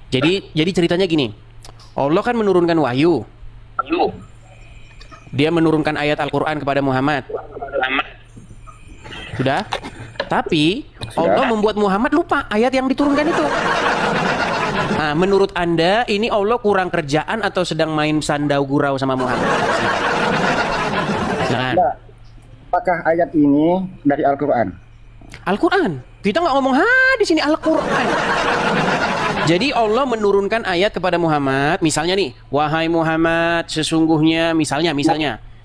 Jadi ceritanya gini. Allah kan menurunkan wahyu. Dia menurunkan ayat Al-Qur'an kepada Muhammad. Sudah? Tapi Allah membuat Muhammad lupa ayat yang diturunkan itu. Nah, menurut Anda ini Allah kurang kerjaan atau sedang main sandau gurau sama Muhammad? Silakan. Apakah ayat ini dari Al-Quran? Al-Quran. Kita nggak ngomong hadis ini, Al-Quran. Jadi Allah menurunkan ayat kepada Muhammad, misalnya nih, wahai Muhammad, sesungguhnya, misalnya,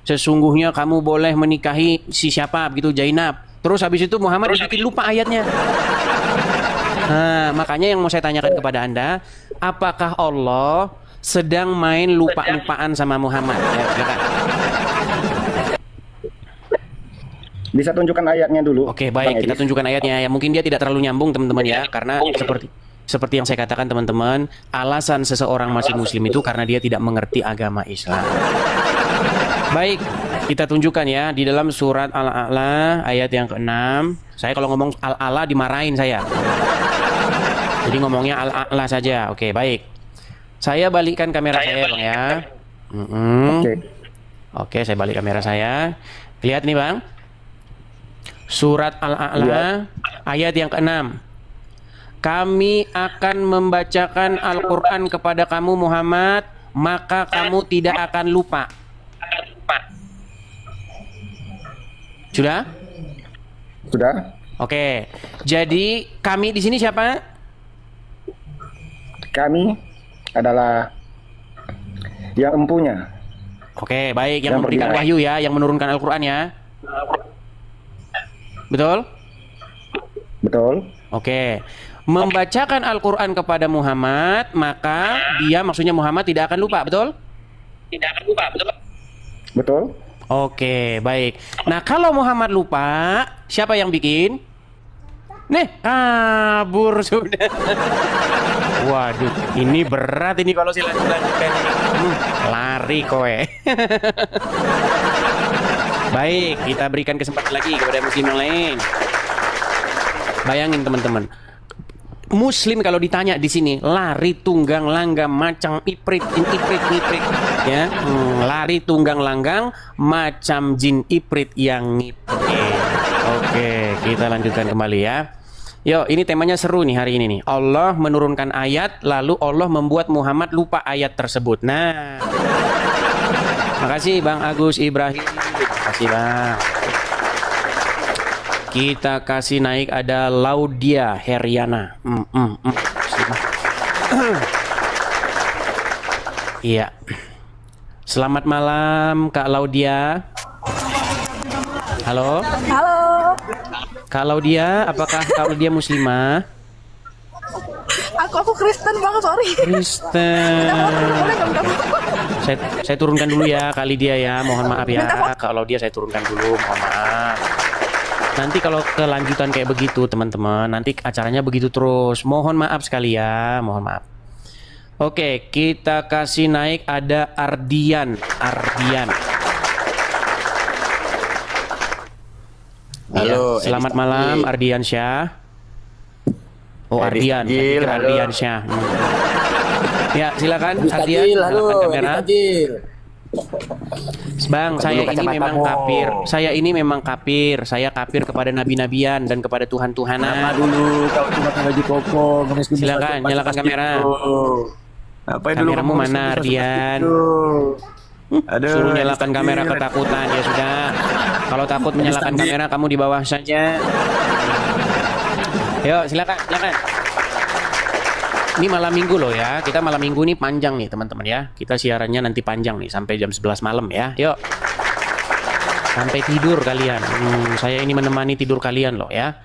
sesungguhnya kamu boleh menikahi si siapa, begitu Zainab. Terus habis itu Muhammad bikin lupa ayatnya. Nah, makanya yang mau saya tanyakan kepada Anda, apakah Allah sedang main lupa-lupaan sama Muhammad? Ya, silakan. Bisa tunjukkan ayatnya dulu. Oke, baik, kita tunjukkan ayatnya. Ya, mungkin dia tidak terlalu nyambung, teman-teman ya, karena seperti yang saya katakan, teman-teman, alasan seseorang masih muslim itu karena dia tidak mengerti agama Islam. Baik, kita tunjukkan ya di dalam surat Al-A'la ayat yang ke-6. Saya kalau ngomong Al-A'la dimarahin saya. Jadi ngomongnya Al-A'la saja. Oke, baik. Saya balikkan kamera saya, Bang ya. Oke, saya balik kamera saya. Lihat nih, Bang. Surat Al-A'la ayat yang ke-6. Kami akan membacakan Al-Quran kepada kamu Muhammad, maka kamu tidak akan lupa. Sudah? Sudah. Oke. Jadi kami di sini siapa? Kami adalah yang empunya. Oke, baik, yang memberikan wahyu ya, yang menurunkan Al-Quran ya. Betul? Betul. Oke. Membacakan Al-Quran kepada Muhammad, maka dia, maksudnya Muhammad tidak akan lupa, betul? Tidak akan lupa, betul? Betul. Oke, baik. Nah, kalau Muhammad lupa, siapa yang bikin? Nih, kabur sudah. Waduh, ini berat ini kalau lanjutkan. Lari kowe. Baik, kita berikan kesempatan lagi kepada muslim yang lain. Bayangin teman-teman, muslim kalau ditanya di sini lari tunggang langgang macam iprit ya, lari tunggang langgang macam jin iprit yang ngiprit. Oke, kita lanjutkan kembali ya. Yo, ini temanya seru nih hari ini nih. Allah menurunkan ayat, lalu Allah membuat Muhammad lupa ayat tersebut. Nah, makasih Bang Agus Ibrahim. Makasih Bang. Kita kasih naik ada Laudia Heriana. Iya. Selamat malam Kak Laudia. Halo. Halo. Kak Laudia, apakah Kak Laudia muslimah? Aku Kristen Bang, sorry. Kristen. Saya turunkan dulu ya Kak Lydia ya. Mohon maaf ya. Kak Laudia saya turunkan dulu, mohon maaf. Nanti kalau kelanjutan kayak begitu teman-teman, nanti acaranya begitu terus. Mohon maaf sekali ya, mohon maaf. Oke, kita kasih naik ada Ardian. Halo, ya, selamat malam Ardian Syah. Oh Ardian, Ardian Syah. Ya silakan Ardian, nyalakan kamera. Bang, saya ini memang kafir. Saya kafir kepada nabi-nabian dan kepada Tuhan-tuhanan. Nama dulu kau cuma baju koko. Silakan nyalakan kamera. Kameramu mana Ardian? Suruh nyalakan kamera ketakutan ya sudah. Kalau takut menyalakan kamera kamu di bawah saja. Yuk silakan. Ini malam minggu loh ya. Kita malam minggu ini panjang nih teman-teman ya. Kita siarannya nanti panjang nih sampai jam 11 malam ya. Yuk. Sampai tidur kalian. Saya ini menemani tidur kalian loh ya.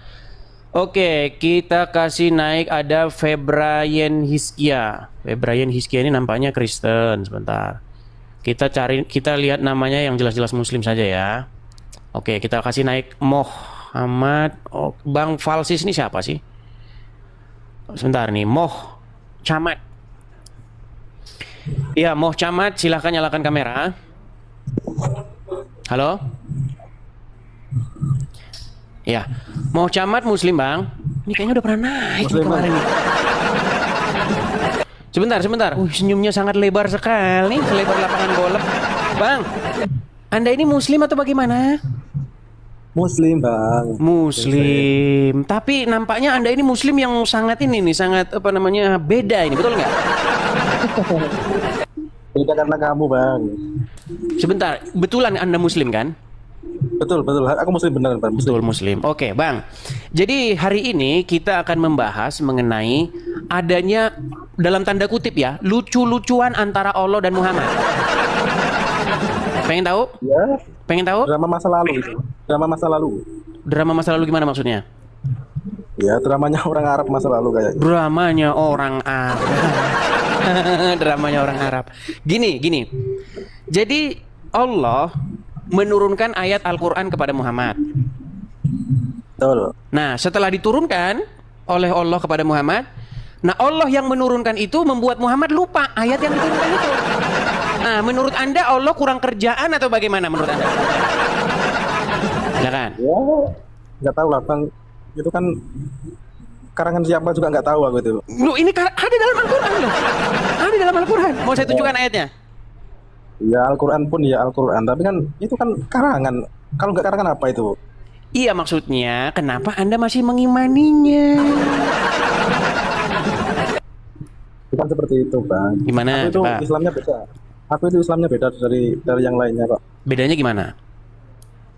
Oke, kita kasih naik ada Febrayen Hiskia. Febrayen Hiskia ini nampaknya Kristen. Sebentar. Kita lihat namanya yang jelas-jelas muslim saja ya. Oke, kita kasih naik Muhammad. Oh, Bang Falsis ini siapa sih? Sebentar nih, Moh Camat. Iya, Moh Camat, silahkan nyalakan kamera. Halo? Ya, Moh Camat muslim Bang. Ini kayaknya udah pernah naik kemarin nih. Sebentar. Senyumnya sangat lebar sekali, selebar lapangan bola. Bang, Anda ini Muslim atau bagaimana? Muslim bang. Muslim. Tapi nampaknya Anda ini Muslim yang sangat ini nih, sangat apa namanya beda ini, betul nggak? Beda karena kamu bang. Sebentar, betulan Anda Muslim kan? Betul. Aku Muslim beneran bang. Betul Muslim. Oke, Bang. Jadi hari ini kita akan membahas mengenai adanya dalam tanda kutip ya, lucu-lucuan antara Allah dan Muhammad. Pengen tahu? Ya. Pengen tahu? Drama masa lalu itu. Drama masa lalu Gimana maksudnya? Ya, dramanya orang Arab masa lalu kayaknya. Dramanya orang Arab. Dramanya orang Arab. Gini. Jadi Allah menurunkan ayat Al-Quran kepada Muhammad. Betul. Nah, setelah diturunkan oleh Allah kepada Muhammad, nah Allah yang menurunkan itu membuat Muhammad lupa ayat yang diturunkan itu. Nah, menurut Anda Allah kurang kerjaan atau bagaimana menurut Anda? Ya kan? Ya, nggak tahu lah bang. Itu kan karangan siapa juga nggak tahu aku itu. Loh, ini ada dalam Al-Quran loh. Ada dalam Al-Quran. Mau saya tunjukkan ayatnya? Ya Al-Quran pun ya Al-Quran. Tapi kan itu kan karangan. Kalau nggak karangan apa itu? Iya, maksudnya kenapa Anda masih mengimaninya? Bukan seperti itu bang. Gimana? Aku itu Coba. Islamnya beda. Aku itu Islamnya beda dari yang lainnya kok. Bedanya gimana?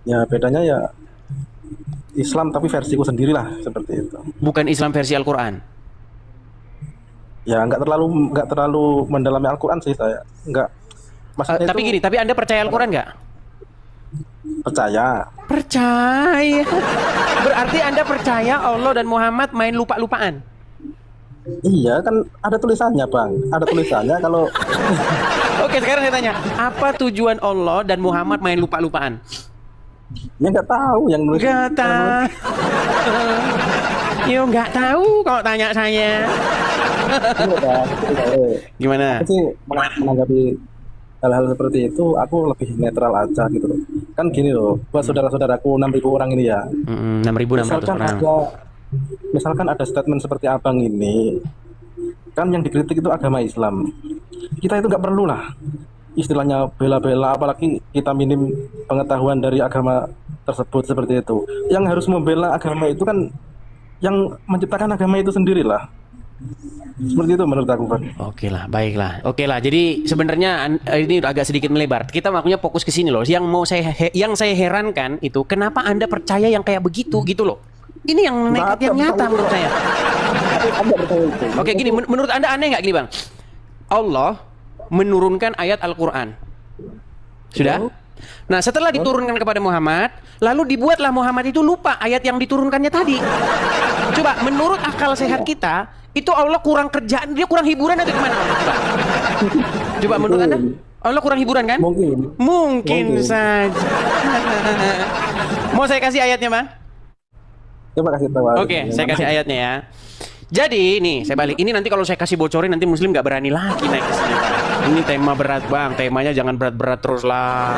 Ya bedanya ya Islam tapi versiku sendiri lah seperti itu. Bukan Islam versi Al-Quran. Ya nggak terlalu mendalami Al-Quran sih saya. Nggak. Maksudnya Tapi itu gini, tapi Anda percaya Al-Quran nggak? percaya. Percaya. Berarti Anda percaya Allah dan Muhammad main lupa-lupaan? Iya kan ada tulisannya bang. Ada tulisannya kalau Oke, sekarang saya tanya, apa tujuan Allah dan Muhammad main lupa-lupaan? ya nggak tahu yang nulis. Nggak tahu. Yo, nggak tahu kalau tanya saya. Gimana? Aku sih menanggapi hal-hal seperti itu aku lebih netral aja gitu loh. Kan gini loh, buat saudara-saudaraku 6.000 orang ini ya. 6.600 orang. Misalkan ada statement seperti abang ini, kan yang dikritik itu agama Islam. Kita itu nggak perlu lah istilahnya bela-bela, apalagi kita minim pengetahuan dari agama tersebut seperti itu. Yang harus membela agama itu kan yang menciptakan agama itu sendirilah. Seperti itu menurut aku, Pak. Baiklah. Jadi sebenarnya ini agak sedikit melebar. Kita makanya fokus ke sini loh. Yang saya herankan itu kenapa Anda percaya yang kayak begitu gitu loh. Ini yang nekat yang nyata menurut saya. Oke, gini, menurut Anda aneh nggak gini, Bang? Allah menurunkan ayat Al-Quran. Sudah? Nah, setelah diturunkan kepada Muhammad, lalu dibuatlah Muhammad itu lupa ayat yang diturunkannya tadi. Coba, menurut akal sehat kita, itu Allah kurang kerjaan, dia kurang hiburan atau gimana? Coba menurut Anda, Allah kurang hiburan kan? Mungkin saja. Mau saya kasih ayatnya, Bang? Coba kasih tahu. Oke, saya kasih ayatnya ya. Jadi nih, saya balik. Ini nanti kalau saya kasih bocorin nanti Muslim nggak berani lagi naik ke sini. Ini tema berat, Bang. Temanya jangan berat-berat terus lah.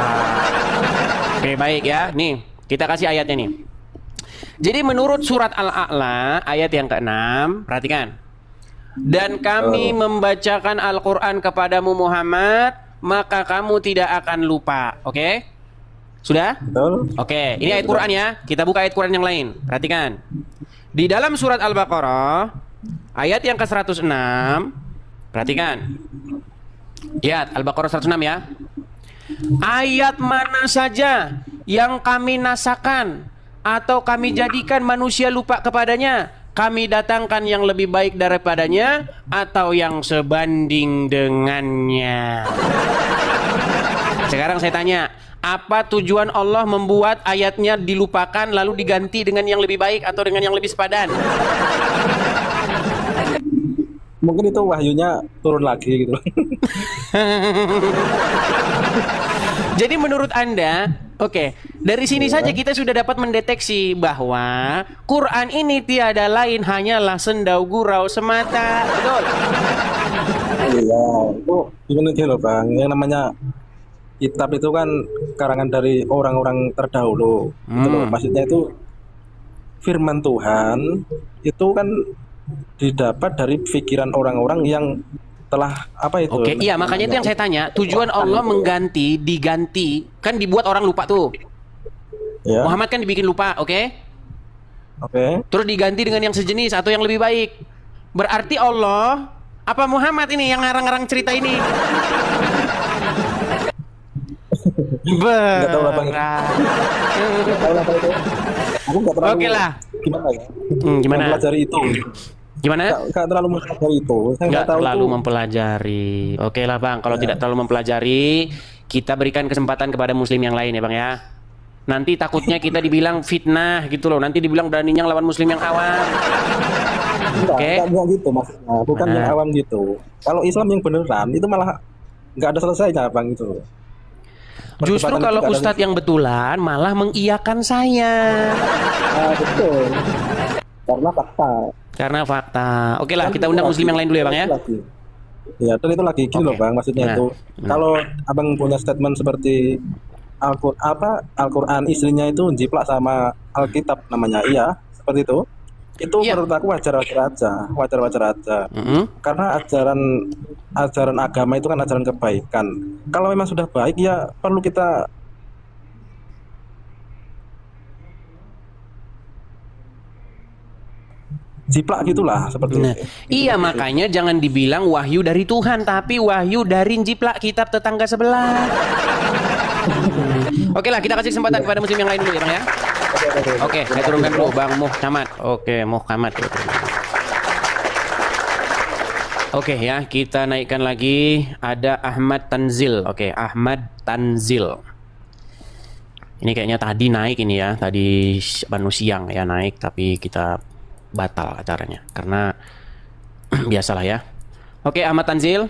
Oke, baik ya. Nih, kita kasih ayatnya nih. Jadi menurut surat Al-A'la ayat yang ke-6, perhatikan. Dan kami membacakan Al-Quran kepadamu Muhammad, maka kamu tidak akan lupa. Oke? Sudah? Betul. Oke, ini ayat Quran ya. Kita buka ayat Quran yang lain. Perhatikan. Di dalam surat Al-Baqarah ayat yang ke-106, perhatikan. Lihat Al-Baqarah 106 ya. Ayat mana saja yang kami nasakan atau kami jadikan manusia lupa kepadanya, kami datangkan yang lebih baik daripadanya atau yang sebanding dengannya. Sekarang saya tanya, apa tujuan Allah membuat ayatnya dilupakan lalu diganti dengan yang lebih baik atau dengan yang lebih sepadan? Mungkin itu wahyunya turun lagi gitu. Jadi menurut Anda, oke, dari sini saja kita sudah dapat mendeteksi bahwa Quran ini tiada lain hanyalah sendau gurau semata. Betul? Iya, itu gimana sih loh Bang, yang namanya kitab itu kan karangan dari orang-orang terdahulu gitu loh. Maksudnya itu firman Tuhan itu kan didapat dari pikiran orang-orang yang telah apa itu? Oke, iya makanya itu yang saya tanya. Tujuan Allah diganti, kan dibuat orang lupa tuh. Ya. Muhammad kan dibikin lupa, oke? Oke. Terus diganti dengan yang sejenis atau yang lebih baik. Berarti Allah apa Muhammad ini yang ngarang-ngarang cerita ini? Nggak tahu lah, Bang. Aku nggak terlalu. Oke lah. Gimana ya? Gimana? Mempelajari itu. Gimana? Nggak terlalu mempelajari itu. Saya Nggak tahu terlalu tuh. mempelajari. Oke lah Bang, kalau tidak terlalu mempelajari, kita berikan kesempatan kepada muslim yang lain ya Bang ya. Nanti takutnya kita dibilang fitnah gitu loh. Nanti dibilang beraninya lawan muslim yang awam. Oke. Enggak gitu maksudnya. Bukan Mana? yang awam gitu. Kalau Islam yang beneran itu malah nggak ada selesainya Bang itu. Justru Perdebatan kalau itu nggak ada Ustadz yang betulan malah mengiyakan saya. betul. Karena fakta. Karena fakta. Oke lah, kita undang muslim yang lain dulu ya Bang ya. Ya, dan itu lagi gini loh Oke. Bang, maksudnya Nah, itu nah. kalau Abang punya statement seperti Al-Qur'an istrinya itu jiplak sama Alkitab namanya, iya, seperti itu. Itu Iya. menurut aku wajar-wajar aja. Karena ajaran agama itu kan ajaran kebaikan. Kalau memang sudah baik ya perlu kita jiplak gitulah seperti Nah, itu. iya makanya jangan dibilang wahyu dari Tuhan, tapi wahyu dari jiplak kitab tetangga sebelah. Oke lah, kita kasih kesempatan kepada muslim yang lain dulu ya Bang ya. Oke, saya turunkan dulu Bang Muhammad. Oke, Muhammad. Oke ya, kita naikkan lagi. Ada Ahmad Tanzil. Oke, Ahmad Tanzil. Ini kayaknya tadi naik ini ya, tadi siang ya naik, tapi kita batal acaranya karena biasalah ya. Oke, Ahmad Tanzil.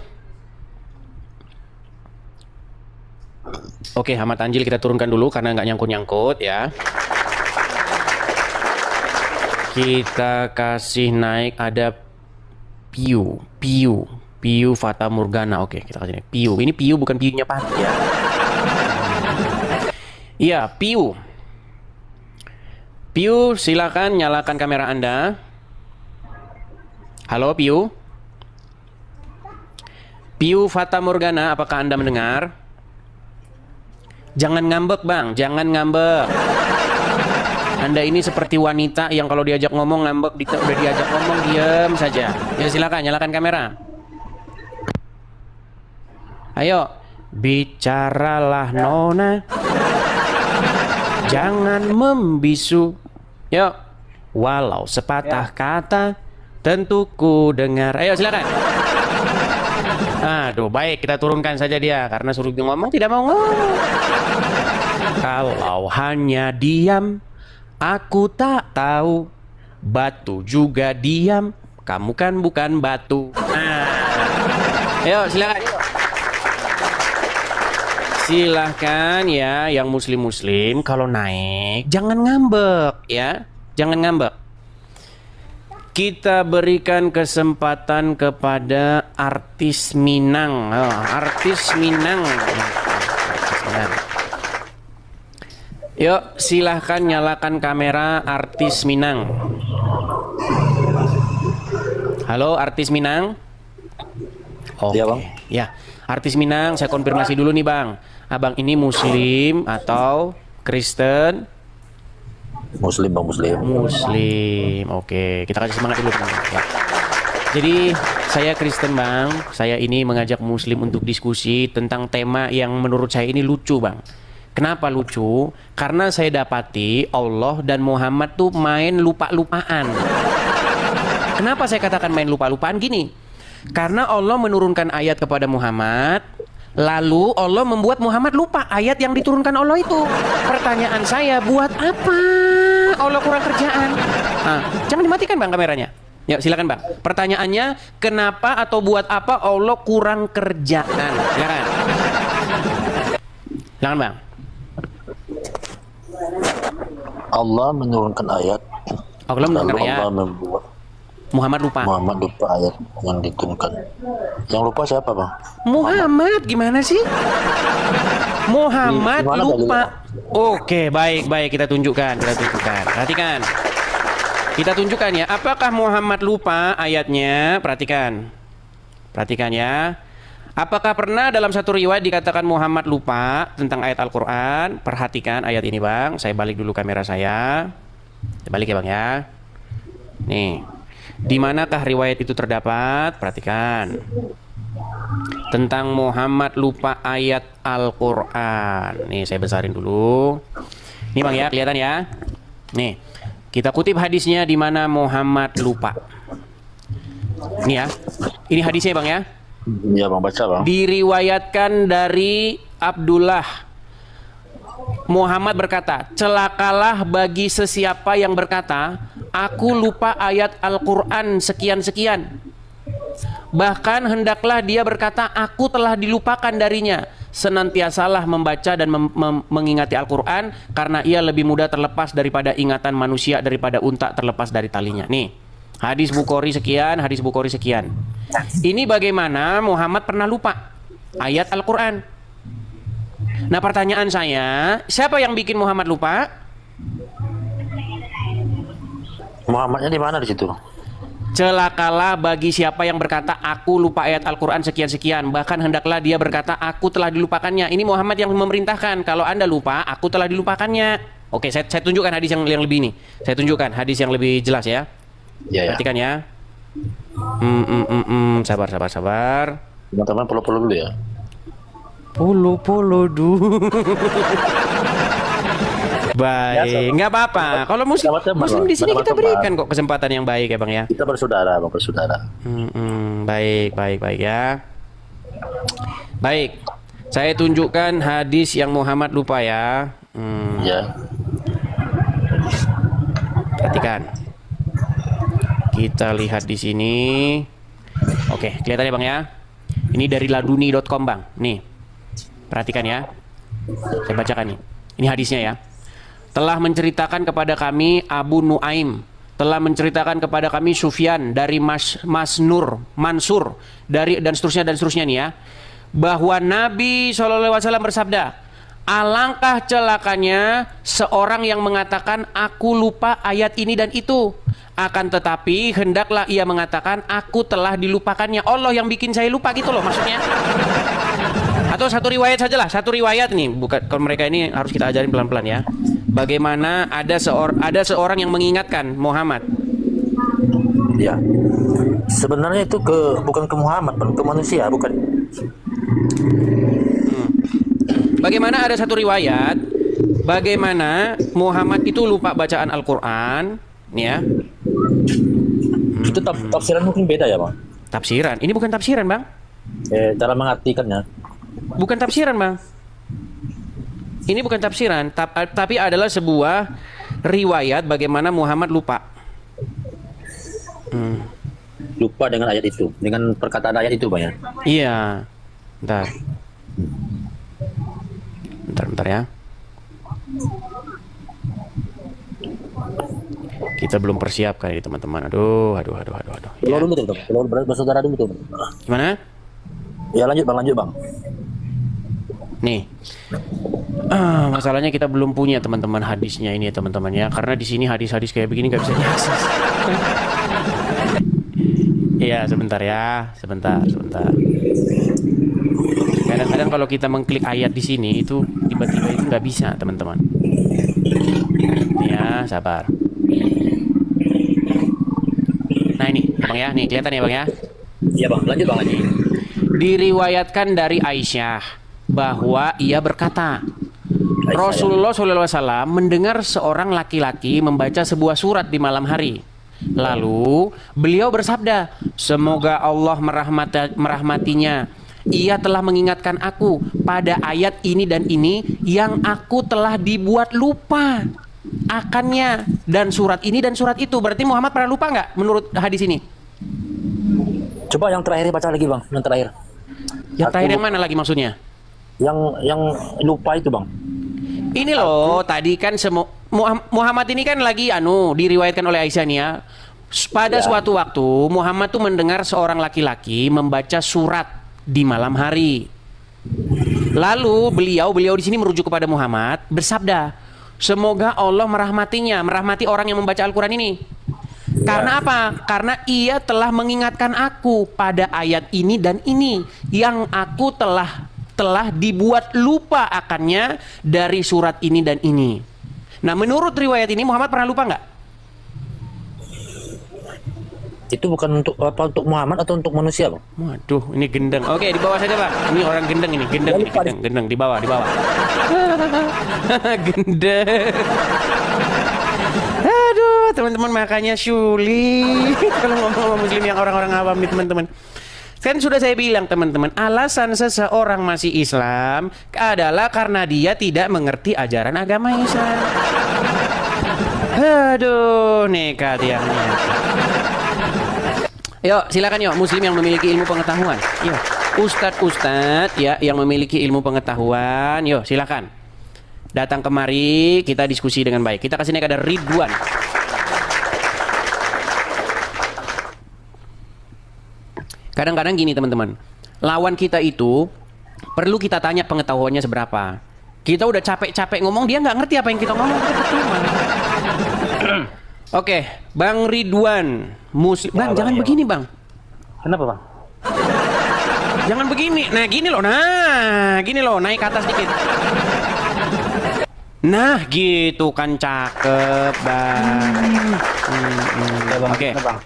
Oke, Ahmad Tanzil kita turunkan dulu karena nggak nyangkut-nyangkut ya. Kita kasih naik ada Piu Fata Morgana. Oke, kita kasih naik Piu. Ini Piu bukan Piunya Pati ya. Iya, Piu. Piu, silakan nyalakan kamera Anda. Halo, Piu. Piu Fata Morgana, apakah Anda mendengar? Jangan ngambek, Bang. Jangan ngambek. Anda ini seperti wanita yang kalau diajak ngomong ngambek, udah diajak ngomong diam saja. Ya, silakan nyalakan kamera. Ayo, bicaralah Nona. Jangan membisu. Yuk, walau sepatah kata tentu ku dengar. Ayo silakan. Aduh, baik kita turunkan saja dia karena suruh dia ngomong tidak mau ngomong. Kalau hanya diam, aku tak tahu. Batu juga diam, kamu kan bukan batu. Ayo silakan. Silahkan ya, yang muslim-muslim kalau naik jangan ngambek ya, jangan ngambek. Kita berikan kesempatan kepada artis Minang. Artis Minang. Yuk, silahkan nyalakan kamera artis Minang. Halo, artis Minang. Oke. Iya, Bang. Ya, artis Minang, saya konfirmasi dulu nih, Bang. Abang ini Muslim atau Kristen? Muslim, Bang, Muslim. Muslim. Oke, kita kasih semangat dulu, Bang. Ya. Jadi, saya Kristen, Bang. Saya ini mengajak Muslim untuk diskusi tentang tema yang menurut saya ini lucu, Bang. Kenapa lucu? Karena saya dapati Allah dan Muhammad tuh main lupa-lupaan. Kenapa saya katakan main lupa-lupaan? Gini, karena Allah menurunkan ayat kepada Muhammad, lalu Allah membuat Muhammad lupa ayat yang diturunkan Allah itu. Pertanyaan saya, buat apa Allah kurang kerjaan? Nah, jangan dimatikan Bang kameranya. Ya, silakan Bang. Pertanyaannya, kenapa atau buat apa Allah kurang kerjaan? Silakan. Silakan Bang. Allah menurunkan ayat. Allah menurunkan Lalu ayat. Allah membuat Muhammad lupa. Muhammad lupa ayat yang diturunkan. Yang lupa siapa, Bang? Muhammad gimana sih? Muhammad Gimana lupa. Oke, baik kita tunjukkan. Perhatikan. Kita tunjukkan ya, apakah Muhammad lupa ayatnya? Perhatikan. Perhatikan ya. Apakah pernah dalam satu riwayat dikatakan Muhammad lupa tentang ayat Al-Quran? Perhatikan ayat ini bang. Saya balik dulu kamera saya. Balik ya bang ya. Nih, di manakah riwayat itu terdapat? Perhatikan. Tentang Muhammad lupa ayat Al-Quran. Nih, saya besarin dulu. Nih bang ya, kelihatan ya. Nih, kita kutip hadisnya di mana Muhammad lupa. Nih ya, ini hadisnya bang ya. Ya bang, baca bang. Diriwayatkan dari Abdullah. Muhammad berkata, celakalah bagi sesiapa yang berkata, aku lupa ayat Al-Quran sekian-sekian. Bahkan hendaklah dia berkata, aku telah dilupakan darinya. Senantiasalah membaca dan mengingati Al-Quran, karena ia lebih mudah terlepas daripada ingatan manusia, daripada unta terlepas dari talinya. Nih, hadis Bukhari sekian, hadis Bukhari sekian. Ini bagaimana Muhammad pernah lupa ayat Al-Quran. Nah pertanyaan saya, siapa yang bikin Muhammad lupa? Muhammadnya di mana di situ? Celakalah bagi siapa yang berkata aku lupa ayat Al-Quran sekian-sekian. Bahkan hendaklah dia berkata aku telah dilupakannya. Ini Muhammad yang memerintahkan, kalau anda lupa aku telah dilupakannya. Oke, saya tunjukkan hadis yang lebih ini. Saya tunjukkan hadis yang lebih jelas ya. Ya, ya. Perhatikan ya. Sabar. Teman-teman perlu dulu ya. Polo dulu. Baik, nggak apa-apa. Kalau muslim di sini kita berikan kok kesempatan yang baik ya bang ya. Kita bersaudara bang, bersaudara. Baik ya. Baik, saya tunjukkan hadis yang Muhammad lupa ya. Ya. Perhatikan. Kita lihat di sini. Oke, kelihatan ya bang ya. Ini dari laduni.com bang. Nih, perhatikan ya. Saya bacakan nih. Ini hadisnya ya. Telah menceritakan kepada kami Abu Nuaim, telah menceritakan kepada kami Sufyan dari Mansur dari dan seterusnya nih ya, bahwa Nabi SAW bersabda, alangkah celakanya seorang yang mengatakan aku lupa ayat ini dan itu, akan tetapi hendaklah ia mengatakan aku telah dilupakannya. Allah yang bikin saya lupa gitu loh maksudnya. Atau satu riwayat sajalah, satu riwayat nih, bukan kalau mereka ini harus kita ajarin pelan-pelan ya. Bagaimana ada seorang yang mengingatkan Muhammad. Ya. Sebenarnya itu bukan ke Muhammad, ke manusia, bukan. Bagaimana ada satu riwayat, bagaimana Muhammad itu lupa bacaan Al-Quran, nih ya. Itu tafsiran mungkin beda ya bang. Tafsiran, ini bukan tafsiran bang. Cara mengartikannya. Bukan tafsiran bang. Ini bukan tafsiran, tapi adalah sebuah riwayat bagaimana Muhammad lupa. Lupa dengan ayat itu, dengan perkataan ayat itu bang ya. Iya. Bentar ya. Kita belum persiapkan ini teman-teman. Aduh. Keluar dulu teman-teman. Keluar bersaudara dulu teman. Gimana? Ya lanjut bang. Nih, masalahnya kita belum punya teman-teman hadisnya ini ya teman-teman ya, karena di sini hadis-hadis kayak begini nggak bisa diakses. Iya, sebentar. Kadang-kadang kalau kita mengklik ayat di sini itu tiba-tiba itu nggak bisa teman-teman. Ya, sabar. Nah ini, bang ya, nih kelihatan ya bang ya. Iya bang, lanjut bang lagi. Diriwayatkan dari Aisyah bahwa ia berkata, Rasulullah SAW mendengar seorang laki-laki membaca sebuah surat di malam hari. Lalu beliau bersabda, semoga Allah merahmatinya. Ia telah mengingatkan aku pada ayat ini dan ini yang aku telah dibuat lupa akannya, dan surat ini dan surat itu. Berarti Muhammad pernah lupa nggak menurut hadis ini? Coba yang terakhir baca lagi bang, yang terakhir. Yang terakhir yang mana lagi maksudnya? Yang lupa itu bang. Ini loh, tadi kan Muhammad ini kan lagi diriwayatkan oleh Aisyah nih ya. Pada suatu waktu Muhammad tuh mendengar seorang laki-laki membaca surat di malam hari. Lalu beliau di sini merujuk kepada Muhammad bersabda, semoga Allah merahmati orang yang membaca Al-Quran ini. Karena apa? Karena ia telah mengingatkan aku pada ayat ini dan ini yang aku telah dibuat lupa akannya dari surat ini dan ini. Nah, menurut riwayat ini Muhammad pernah lupa nggak? Itu bukan untuk apa, untuk Muhammad atau untuk manusia, Bang? Waduh, ini gendeng. Oke, di bawah saja, Bang. Ini orang gendeng ini, gendeng di bawah. Gendeng. Aduh, teman-teman, makanya sulit kalau ngomong sama muslim yang orang-orang awam nih, teman-teman. Kan sudah saya bilang, teman-teman, alasan seseorang masih Islam adalah karena dia tidak mengerti ajaran agama Islam. Aduh, nekat yang Yuk, silakan yuk, muslim yang memiliki ilmu pengetahuan. Yuk, ustadz ya yang memiliki ilmu pengetahuan, yuk silakan. Datang kemari, kita diskusi dengan baik. Kita kasih naik ada Ridwan. Kadang-kadang gini, teman-teman. Lawan kita itu perlu kita tanya pengetahuannya seberapa. Kita udah capek-capek ngomong, dia nggak ngerti apa yang kita ngomong. Oke, Bang Ridwan, muslim. Bang, jangan begini, Bang. Kenapa, Bang? Jangan begini. Nah, gini loh, naik ke atas dikit. Nah, gitu kan cakep, Bang. Oke. Bang.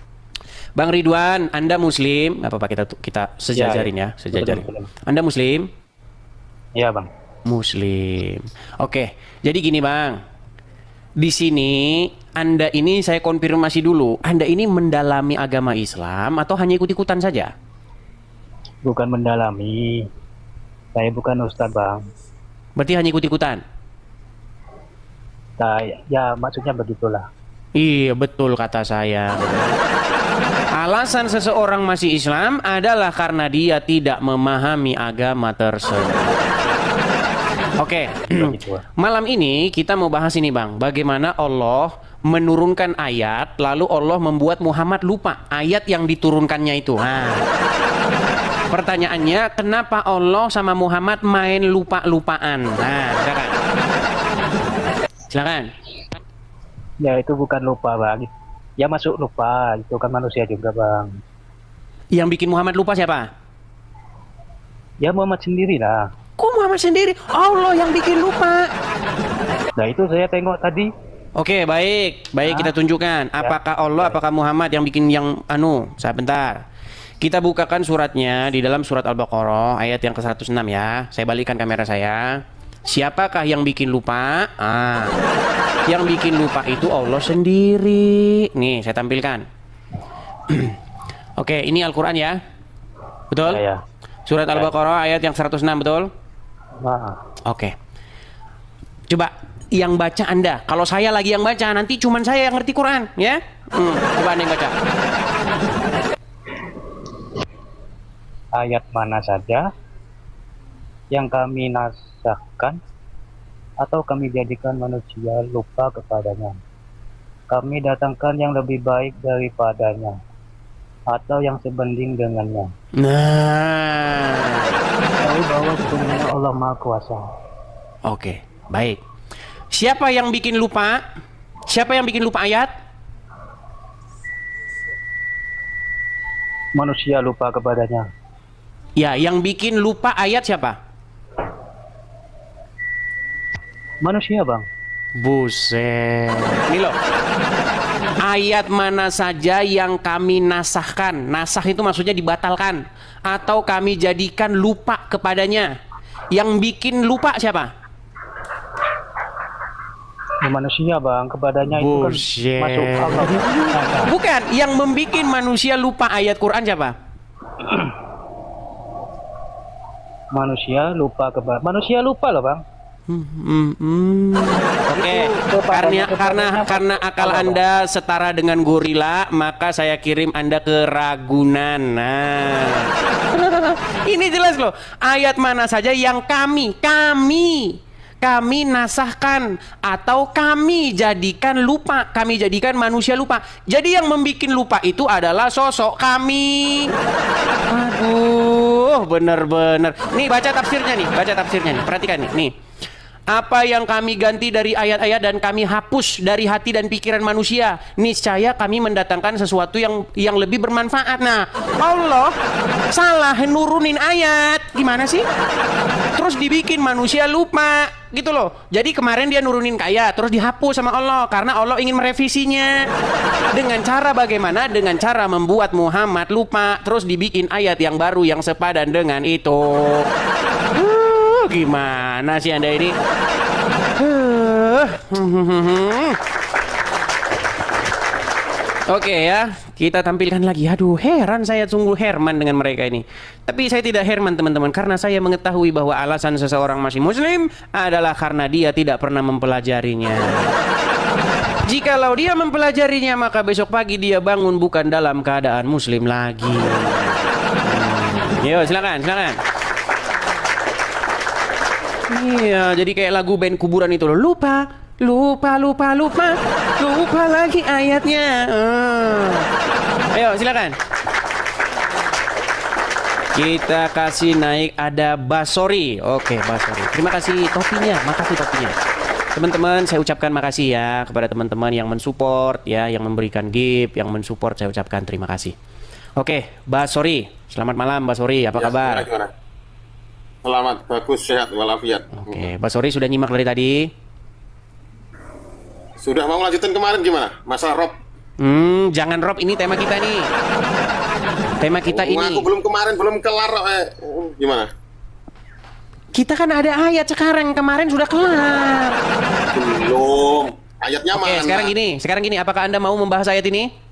Bang Ridwan, Anda muslim? Gak apa-apa, kita sejajarin ya, sejajarin. Betul. Anda muslim? Iya, Bang. Muslim. Oke, jadi gini, Bang. Di sini Anda ini saya konfirmasi dulu. Anda ini mendalami agama Islam atau hanya ikut-ikutan saja? Bukan mendalami. Saya bukan ustadz, Bang. Berarti hanya ikut-ikutan? Ya, maksudnya begitulah. Iya, betul kata saya. Alasan seseorang masih Islam adalah karena dia tidak memahami agama tersebut. Oke, malam ini kita mau bahas ini, Bang. Bagaimana Allah menurunkan ayat, lalu Allah membuat Muhammad lupa ayat yang diturunkannya itu. Nah, pertanyaannya, kenapa Allah sama Muhammad main lupa-lupaan? Nah, silakan. Ya, itu bukan lupa, Bang. Ya, masuk lupa. Itu kan manusia juga, Bang. Yang bikin Muhammad lupa siapa? Ya, Muhammad sendiri lah. Kok Muhammad sendiri? Allah yang bikin lupa. Nah, itu saya tengok tadi. Oke, baik kita tunjukkan. Apakah Allah, apakah Muhammad yang bikin yang sebentar. Kita bukakan suratnya di dalam surat Al-Baqarah ayat yang ke-106 ya. Saya balikan kamera saya. Siapakah yang bikin lupa? Yang bikin lupa itu Allah sendiri. Nih, saya tampilkan. Oke, ini Al-Qur'an ya. Betul? Ya. Surat Al-Baqarah ayat yang 106, betul? Nah. Oke. Coba yang baca Anda. Kalau saya lagi yang baca, nanti cuman saya yang ngerti Quran, ya? Coba Anda yang baca. Ayat mana saja yang kami nasahkan atau kami jadikan manusia lupa kepadanya, kami datangkan yang lebih baik daripadanya atau yang sebanding dengannya. Nah, Tahu bahwa sebenarnya Allah Maha Kuasa. oke, baik. Siapa yang bikin lupa? Siapa yang bikin lupa ayat? Manusia lupa kepadanya. Ya, yang bikin lupa ayat siapa? Manusia, Bang. Buset. Ini loh. Ayat mana saja yang kami nasahkan. Nasah itu maksudnya dibatalkan. Atau kami jadikan lupa kepadanya. Yang bikin lupa siapa? Ya, manusia, Bang. Kepadanya itu kan Buset. masuk Allah. Bukan, yang membikin manusia lupa ayat Quran siapa? Manusia lupa kepada manusia lupa loh, Bang. Oke, karena akal Anda setara dengan gorila, maka saya kirim Anda ke Ragunan. Nah, ini jelas loh. Ayat mana saja yang kami nasahkan atau kami jadikan lupa, kami jadikan manusia lupa. Jadi yang membuat lupa itu adalah sosok kami. Aduh, bener-bener. Nih baca tafsirnya nih, perhatikan nih. Apa yang kami ganti dari ayat-ayat dan kami hapus dari hati dan pikiran manusia, niscaya kami mendatangkan sesuatu yang lebih bermanfaat. Nah, Allah salah nurunin ayat. Gimana sih? Terus dibikin manusia lupa gitu loh. Jadi kemarin dia nurunin ayat terus dihapus sama Allah karena Allah ingin merevisinya. Dengan cara bagaimana? Dengan cara membuat Muhammad lupa terus dibikin ayat yang baru yang sepadan dengan itu. Gimana sih Anda ini? Oke ya, kita tampilkan lagi. Aduh, heran saya, sungguh Herman dengan mereka ini. Tapi saya tidak Herman teman-teman, karena saya mengetahui bahwa alasan seseorang masih muslim adalah karena dia tidak pernah mempelajarinya. Jikalau dia mempelajarinya, maka besok pagi dia bangun bukan dalam keadaan muslim lagi. Yo, silakan, silakan. Iya, jadi kayak lagu band kuburan itu loh. Lupa lagi ayatnya. Ayo, silakan. Kita kasih naik ada Basori. Oke, Basori. Terima kasih topinya, makasih topinya. Teman-teman, saya ucapkan makasih ya kepada teman-teman yang mensupport ya, yang memberikan gift, yang mensupport, saya ucapkan terima kasih. Oke, Basori. Selamat malam, Basori. Apa kabar? Gimana? Selamat, bagus, sehat, walafiat. Oke, Basori sudah nyimak dari tadi? Sudah mau lanjutin kemarin gimana? Masalah Rob. Jangan Rob, ini tema kita nih. Tema kita ini. Aku belum kelar. Gimana? Kita kan ada ayat sekarang, kemarin sudah kelar. Belum. Ayatnya Oke, mana? sekarang gini, apakah Anda mau membahas ayat ini?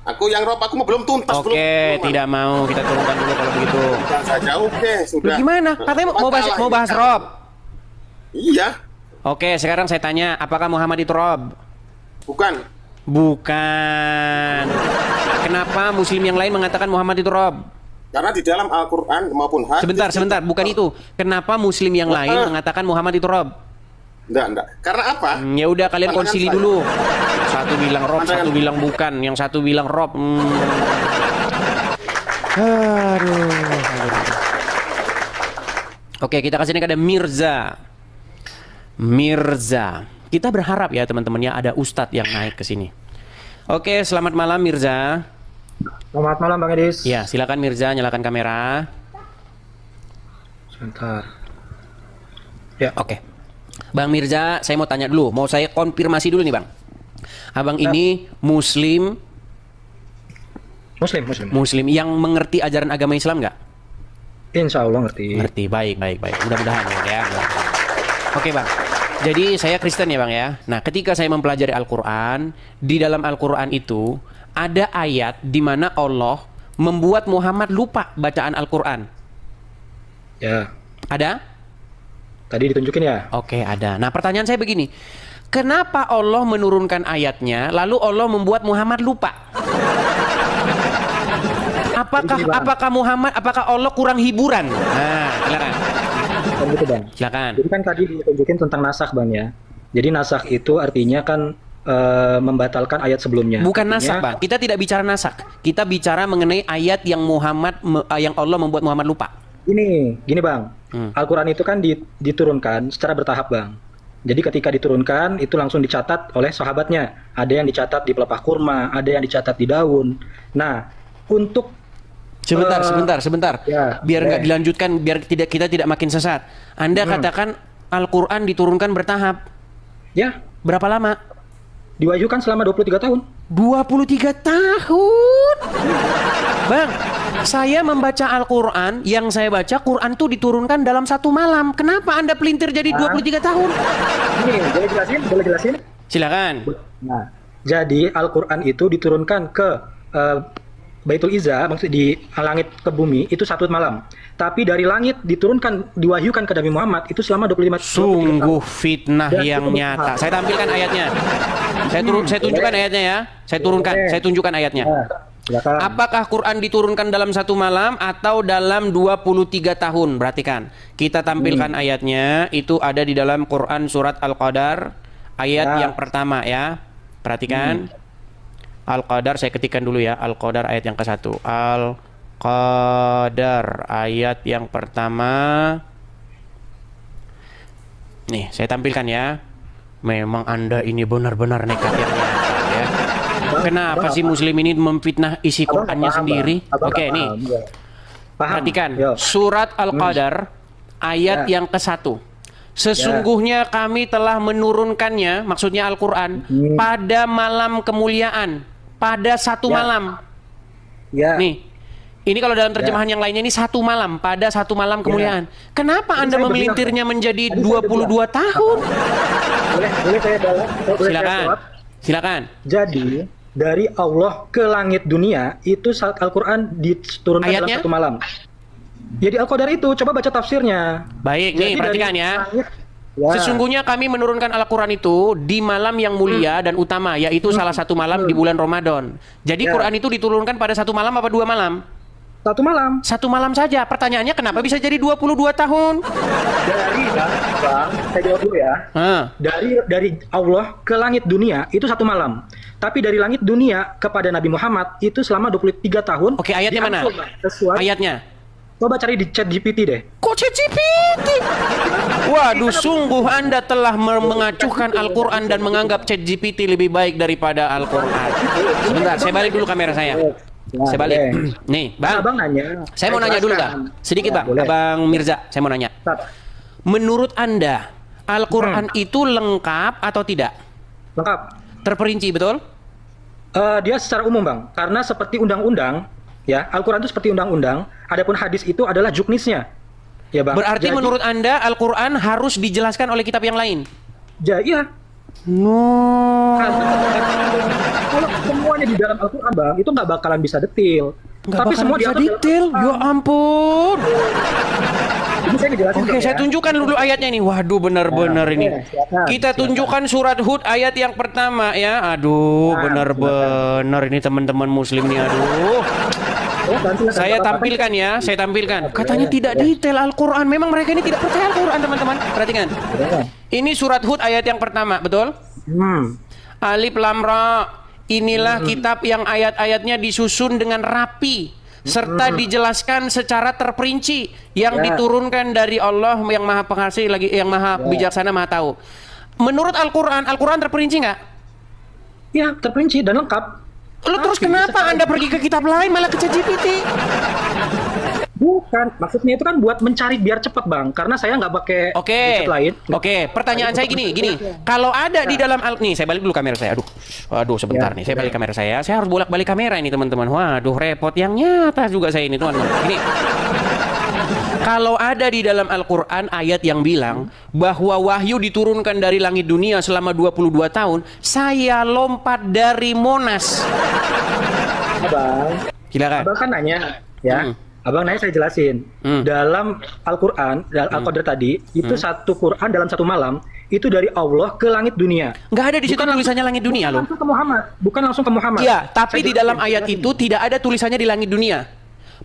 Aku yang Rob, aku belum tuntas. Oke, tidak mau, kita turunkan dulu kalau begitu. Tuntas saja, oke, sudah. Loh, gimana? Katanya mau bahas Rob. Iya. Oke, sekarang saya tanya, apakah Muhammad itu Rob? Bukan. Bukan. Kenapa muslim yang lain mengatakan Muhammad itu Rob? Karena di dalam Al-Quran maupun hadis. Sebentar, bukan itu. Kenapa muslim yang lain mengatakan Muhammad itu Rob? Enggak. Karena apa? Ya udah, kalian Pandangan konsili saya. dulu. Satu bilang Rob, Pandangan. satu bilang bukan, yang satu bilang Rob. Aduh. Oke, kita kasih naik ada Mirza. Kita berharap ya teman-teman ya ada ustadz yang naik ke sini. Oke, selamat malam Mirza. Selamat malam Bang Edis. Ya, silakan Mirza, nyalakan kamera. Sebentar. Ya. Oke. Bang Mirza, saya mau tanya dulu, mau saya konfirmasi dulu nih Bang. Abang ini Muslim yang mengerti ajaran agama Islam nggak? Insya Allah ngerti. Ngerti, baik. Mudah-mudahan ya. Oke Bang, jadi saya Kristen ya Bang ya. Nah, ketika saya mempelajari Al-Quran, di dalam Al-Quran itu ada ayat di mana Allah membuat Muhammad lupa bacaan Al-Quran. Ya. Ada? Tadi ditunjukin ya? Oke, ada. Nah, pertanyaan saya begini. Kenapa Allah menurunkan ayatnya, lalu Allah membuat Muhammad lupa? Apakah Allah kurang hiburan? Nah, silakan. Kan gitu Bang. Silakan. Jadi kan tadi ditunjukin tentang nasakh Bang ya. Jadi nasakh itu artinya kan membatalkan ayat sebelumnya. Bukan artinya, nasak, Bang. Kita tidak bicara nasak. Kita bicara mengenai ayat yang yang Allah membuat Muhammad lupa. Gini Bang. Al-Quran itu kan diturunkan secara bertahap Bang. Jadi ketika diturunkan itu langsung dicatat oleh sahabatnya. Ada yang dicatat di pelepah kurma, ada yang dicatat di daun. Nah, untuk Sebentar. Ya, biar nggak dilanjutkan, biar kita tidak makin sesat. Anda katakan Al-Quran diturunkan bertahap. Ya, Berapa lama? diwahyukan selama 23 tahun. 23 tahun. Bang, saya membaca Al-Quran, yang saya baca Quran itu diturunkan dalam 1 malam. Kenapa Anda pelintir jadi 23 tahun? Ini boleh jelasin? Silakan. Nah, jadi Al-Quran itu diturunkan ke Baitul Izza, maksud di langit ke bumi itu 1 malam. Tapi dari langit diwahyukan ke Nabi Muhammad itu selama 23 Sungguh tahun. fitnah Dan yang itu nyata. Saya tampilkan ayatnya. Saya tunjukkan ayatnya ya. Saya tunjukkan ayatnya. Nah, silakan. Apakah Quran diturunkan dalam 1 malam atau dalam 23 tahun? Perhatikan. Kita tampilkan ayatnya. Itu ada di dalam Quran surat Al-Qadar ayat yang pertama ya. Perhatikan. Al-Qadar, saya ketikkan dulu ya. Al-Qadar ayat yang ke-1. Al-Qadar ayat yang pertama. Nih, saya tampilkan ya. Memang Anda ini benar-benar nekat yang nyata ya. Kenapa sih Muslim ini memfitnah isi Abang Qur'annya paham, sendiri? Bang. Abang Oke, nggak nih. paham, ya. Paham. Perhatikan Yo. surat Al-Qadar ayat Ya. yang ke-1. Sesungguhnya kami telah menurunkannya, maksudnya Al-Qur'an, pada malam kemuliaan, pada satu Ya. malam. Ya. Nih. Ini kalau dalam terjemahan yang lainnya ini satu malam, pada satu malam kemuliaan. Kenapa Anda saya memelintirnya menjadi Tadi saya 22 tahun? Boleh saya jawab? Boleh saya Silakan. jawab? Silakan. Jadi dari Allah ke langit dunia itu saat Al-Quran diturunkan Ayatnya? dalam satu malam. Jadi Al-Qadar itu coba baca tafsirnya. Baik, Jadi nih dari perhatikan ya. langit- Ya. Sesungguhnya kami menurunkan Al-Quran itu di malam yang mulia dan utama, yaitu salah satu malam di bulan Ramadan. Jadi Ya. Quran itu diturunkan pada satu malam apa 2 malam? Satu malam. Satu malam saja. Pertanyaannya kenapa bisa jadi 22 tahun? Dari bang, saya jawab dulu ya. Hah. Dari Allah ke langit dunia itu satu malam. Tapi dari langit dunia kepada Nabi Muhammad itu selama 23 tahun. Oke, ayatnya mana? diangsur, Bang, sesuai. Ayatnya. Coba cari di chat GPT deh. Kok ChatGPT? Waduh, sungguh Anda telah mengacuhkan Al-Quran dan menganggap ChatGPT lebih baik daripada Al-Quran. Sebentar, saya balik dulu kamera saya. Ya, Saya balik. boleh. Nih, Bang. Abang nanya. Saya mau nanya dulu, jelaskan. Kak. Sedikit, Ya, Bang. boleh. Abang Mirza, saya mau nanya. Start. Menurut Anda, Al-Quran itu lengkap atau tidak? Lengkap. Terperinci, betul? Dia secara umum bang, karena seperti undang-undang, ya Al-Quran itu seperti undang-undang. Adapun hadis itu adalah juknisnya, ya bang. Berarti Jadi- menurut Anda, Al-Quran harus dijelaskan oleh kitab yang lain? iya. No. Kalau semuanya di dalam Al-Quran bang, itu nggak bakalan bisa detail. Nggak Tapi bakalan semua bisa diatur dalam detail. Ya Al-Quran. ampun. Ini saya ngejelasin. Oke, Bang, saya ya. tunjukkan dulu ayatnya nih. Waduh, benar-benar Nah, ini. oke, silakan, Kita silakan. tunjukkan surat Hud ayat yang pertama ya. Aduh, Nah, benar-benar ini teman-teman Muslim nih. Aduh. Silakan, Saya Bapak-bapak. tampilkan ya, saya tampilkan. Katanya tidak detail Al-Quran. Memang mereka ini tidak percaya Al-Quran, teman-teman. Perhatikan. Ya. Ini surat Hud ayat yang pertama, betul? Alif Lam Ra. Inilah kitab yang ayat-ayatnya disusun dengan rapi serta dijelaskan secara terperinci yang Ya. diturunkan dari Allah yang Maha Pengasih lagi yang Maha Bijaksana, Maha Tahu. Menurut Al-Quran, Al-Quran terperinci nggak? Ya, terperinci dan lengkap. Lu terus Tapi kenapa sekarang- Anda pergi ke kitab lain malah ke ChatGPT? Bukan, maksudnya itu kan buat mencari biar cepat bang, karena saya nggak pakai Oke, website lain. oke. Pertanyaan saya gini. Kalau ada di dalam nih, saya balik dulu kamera saya. Aduh, sebentar nih. Saya balik kamera saya. Saya harus bolak-balik kamera ini, teman-teman. Waduh, repot yang nyata juga saya ini, teman-teman. Ini. Kalau ada di dalam Al-Quran ayat yang bilang bahwa wahyu diturunkan dari langit dunia selama 22 tahun, saya lompat dari Monas. Abang, Silakan. abang kan nanya, ya. Hmm. Abang nanya saya jelasin. Dalam Al-Quran, dalam Al-Qadar tadi, itu satu Quran dalam satu malam, itu dari Allah ke langit dunia. Nggak ada di situ Bukan tulisannya langit dunia loh. Langsung ke Muhammad, bukan langsung ke Muhammad. Iya, tapi Saya di dalam jelasin, ayat jelasin. itu tidak ada tulisannya di langit dunia.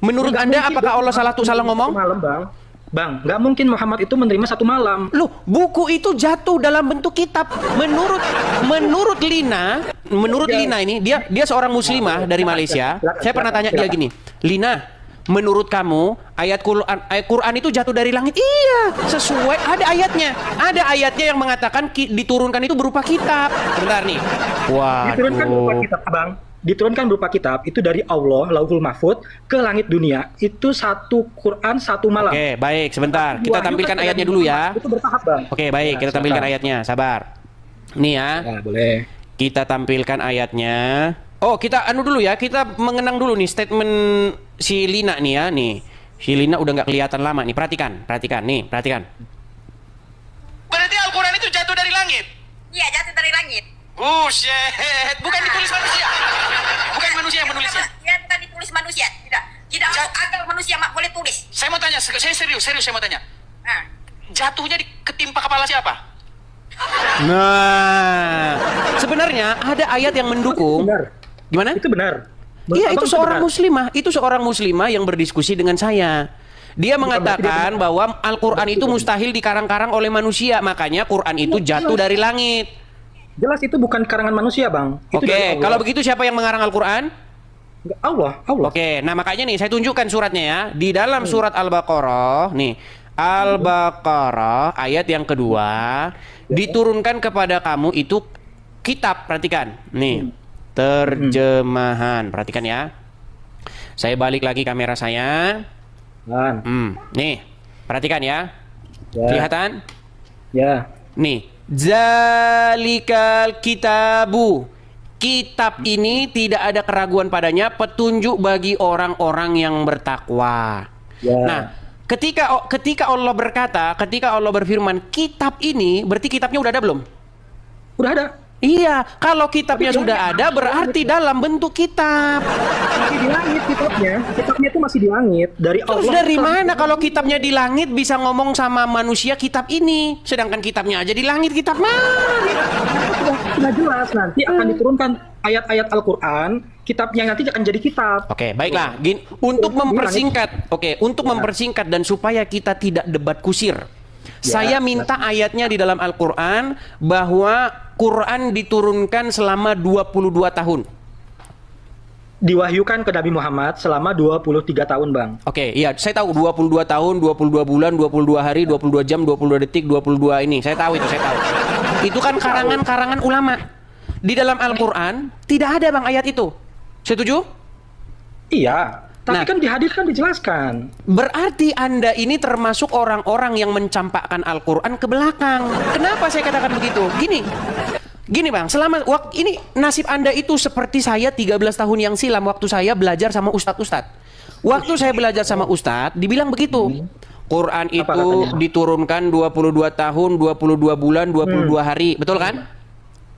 Menurut Nggak Anda mungkin apakah dong Allah salah Muhammad ngomong? satu malam, bang. Bang, nggak mungkin Muhammad itu menerima satu malam. Loh, buku itu jatuh dalam bentuk kitab. Menurut Lina ini dia seorang muslimah dari Malaysia. Saya pernah tanya dia gini, "Lina, menurut kamu ayat Quran itu jatuh dari langit?" Iya, sesuai ada ayatnya. Ada ayatnya yang mengatakan diturunkan itu berupa kitab. Bentar nih. Diturunkan berupa Waduh. kitab, bang. Diturunkan berupa kitab itu dari Allah, Lauhul Mahfud ke langit dunia. Itu satu Quran satu malam. Oke, baik, sebentar. Kita Wahyu tampilkan kan ayatnya dari dulu ya. Muhammad, itu bertahap, bang. Oke, baik, Ya, kita tampilkan silakan. ayatnya. Sabar. Nih ya. Ya, boleh. Kita tampilkan ayatnya. Oh, kita anu dulu ya. Kita mengenang dulu nih statement si Lina nih ya. Nih, si Lina udah nggak kelihatan lama nih. Perhatikan nih. Perhatikan. Berarti Al-Quran itu jatuh dari langit? Iya, jatuh dari langit. Buset. Bukan ditulis manusia. Bukan manusia yang menulisnya. Ya, bukan ditulis manusia. Tidak masuk akal manusia boleh tulis. Saya mau tanya, saya serius saya mau tanya. Nah, Jatuhnya ketimpa kepala siapa? Nah, sebenarnya ada ayat yang mendukung. Benar. Gimana? Itu benar. Iya, Abang, itu seorang benar. muslimah. Itu seorang muslimah yang berdiskusi dengan saya. Dia mengatakan bahwa Al-Quran itu mustahil dikarang-karang oleh manusia. Makanya Quran itu jatuh dari langit. Jelas itu bukan karangan manusia, bang. Itu dari Oke, Allah. kalau begitu siapa yang mengarang Al-Quran? Allah. Oke, nah makanya nih saya tunjukkan suratnya ya. Di dalam surat Al-Baqarah, nih, Al-Baqarah ayat yang kedua, diturunkan kepada kamu itu kitab. Perhatikan. Nih, terjemahan. Perhatikan ya. Saya balik lagi kamera saya. Nih, perhatikan ya. Kelihatan? Ya. Nih, zalikal kitabu. Kitab ini tidak ada keraguan padanya, petunjuk bagi orang-orang yang bertakwa. Ya. Nah, ketika Allah berkata, ketika Allah berfirman kitab ini, berarti kitabnya udah ada belum? Udah ada. Iya, kalau kitabnya sudah ada berarti dalam bentuk kitab. Masih di langit kitabnya. Kitabnya itu masih di langit dari Terus Allah. dari mana kalau kitabnya di langit bisa ngomong sama manusia kitab ini, sedangkan kitabnya aja di langit, kitab mana? Sudah jelas nanti akan diturunkan ayat-ayat Al-Qur'an, kitabnya nanti akan jadi kitab. Oke, baiklah. Untuk mempersingkat, untuk mempersingkat dan supaya kita tidak debat kusir, saya minta ayatnya di dalam Al-Quran bahwa Quran diturunkan selama 22 tahun. Diwahyukan ke Nabi Muhammad selama 23 tahun, Bang. Oke, iya, saya tahu 22 tahun, 22 bulan, 22 hari, 22 jam, 22 detik, 22 ini. Saya tahu itu, saya tahu. Itu kan karangan-karangan ulama. Di dalam Al-Quran tidak ada, Bang, ayat itu. Setuju? Iya. Tapi kan di hadis kan dijelaskan. Berarti Anda ini termasuk orang-orang yang mencampakkan Al-Quran ke belakang. Kenapa saya katakan begitu? Gini Bang, selama waktu ini nasib Anda itu seperti saya 13 tahun yang silam waktu saya belajar sama ustadz-ustadz. Waktu saya belajar sama ustadz, dibilang begitu. Quran itu diturunkan 22 tahun, 22 bulan, 22 hari. Betul kan?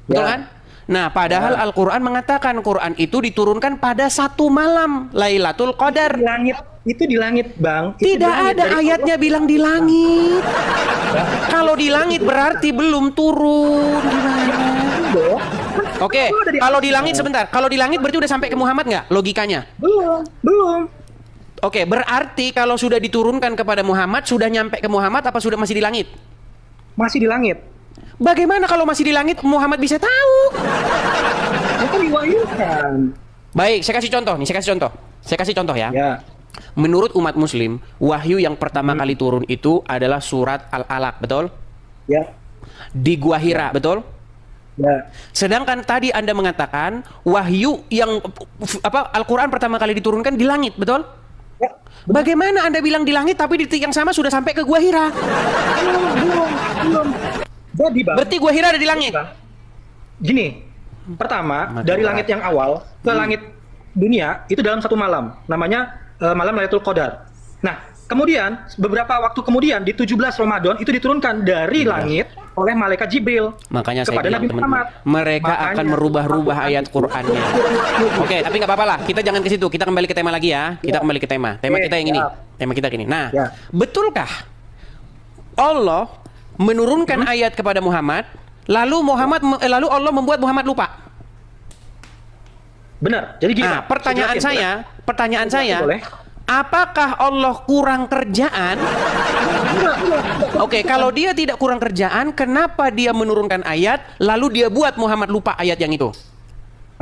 Betul kan? Nah, padahal Al-Quran mengatakan Quran itu diturunkan pada satu malam, Lailatul Qadar. Di langit, itu di langit, Bang. Itu Tidak ada ayatnya bilang di langit. Kalau di langit berarti belum turun. Gimana? Oke, kalau di langit sebentar. Kalau di langit berarti udah sampai ke Muhammad nggak? Logikanya? Belum. Oke, berarti kalau sudah diturunkan kepada Muhammad, sudah nyampe ke Muhammad apa sudah masih di langit? Masih di langit. Bagaimana kalau masih di langit Muhammad bisa tahu? Itu diwahyukan. Baik, saya kasih contoh nih, Saya kasih contoh ya. Menurut umat muslim, wahyu yang pertama kali turun itu adalah surat Al-Alaq, betul? Ya. Di Gua Hira, betul? Ya. Sedangkan tadi Anda mengatakan wahyu yang Al-Qur'an pertama kali diturunkan di langit, betul? Ya. Bagaimana Anda bilang di langit tapi di titik yang sama sudah sampai ke Gua Hira? Belum. Jadi, Bang. Berarti Gua Hira ada di langit. Gini, pertama dari langit yang awal ke langit dunia itu dalam satu malam, namanya malam Lailatul Qadar. Nah, kemudian beberapa waktu kemudian di 17 Ramadan itu diturunkan dari langit oleh malaikat Jibril. Makanya saya kepada bilang Nabi teman-teman, mereka akan merubah-rubah ayat Qur'annya. Oke, tapi nggak apa-apa lah. Kita jangan ke situ. Kita kembali ke tema lagi ya. Kita kembali ke tema. Tema kita yang ini. Tema kita gini. Nah, betulkah Allah menurunkan ayat kepada Muhammad, lalu Allah membuat Muhammad lupa? Benar. Jadi gini. Nah, pertanyaan saya, apakah Allah kurang kerjaan? Oke, kalau dia tidak kurang kerjaan, kenapa dia menurunkan ayat, lalu dia buat Muhammad lupa ayat yang itu?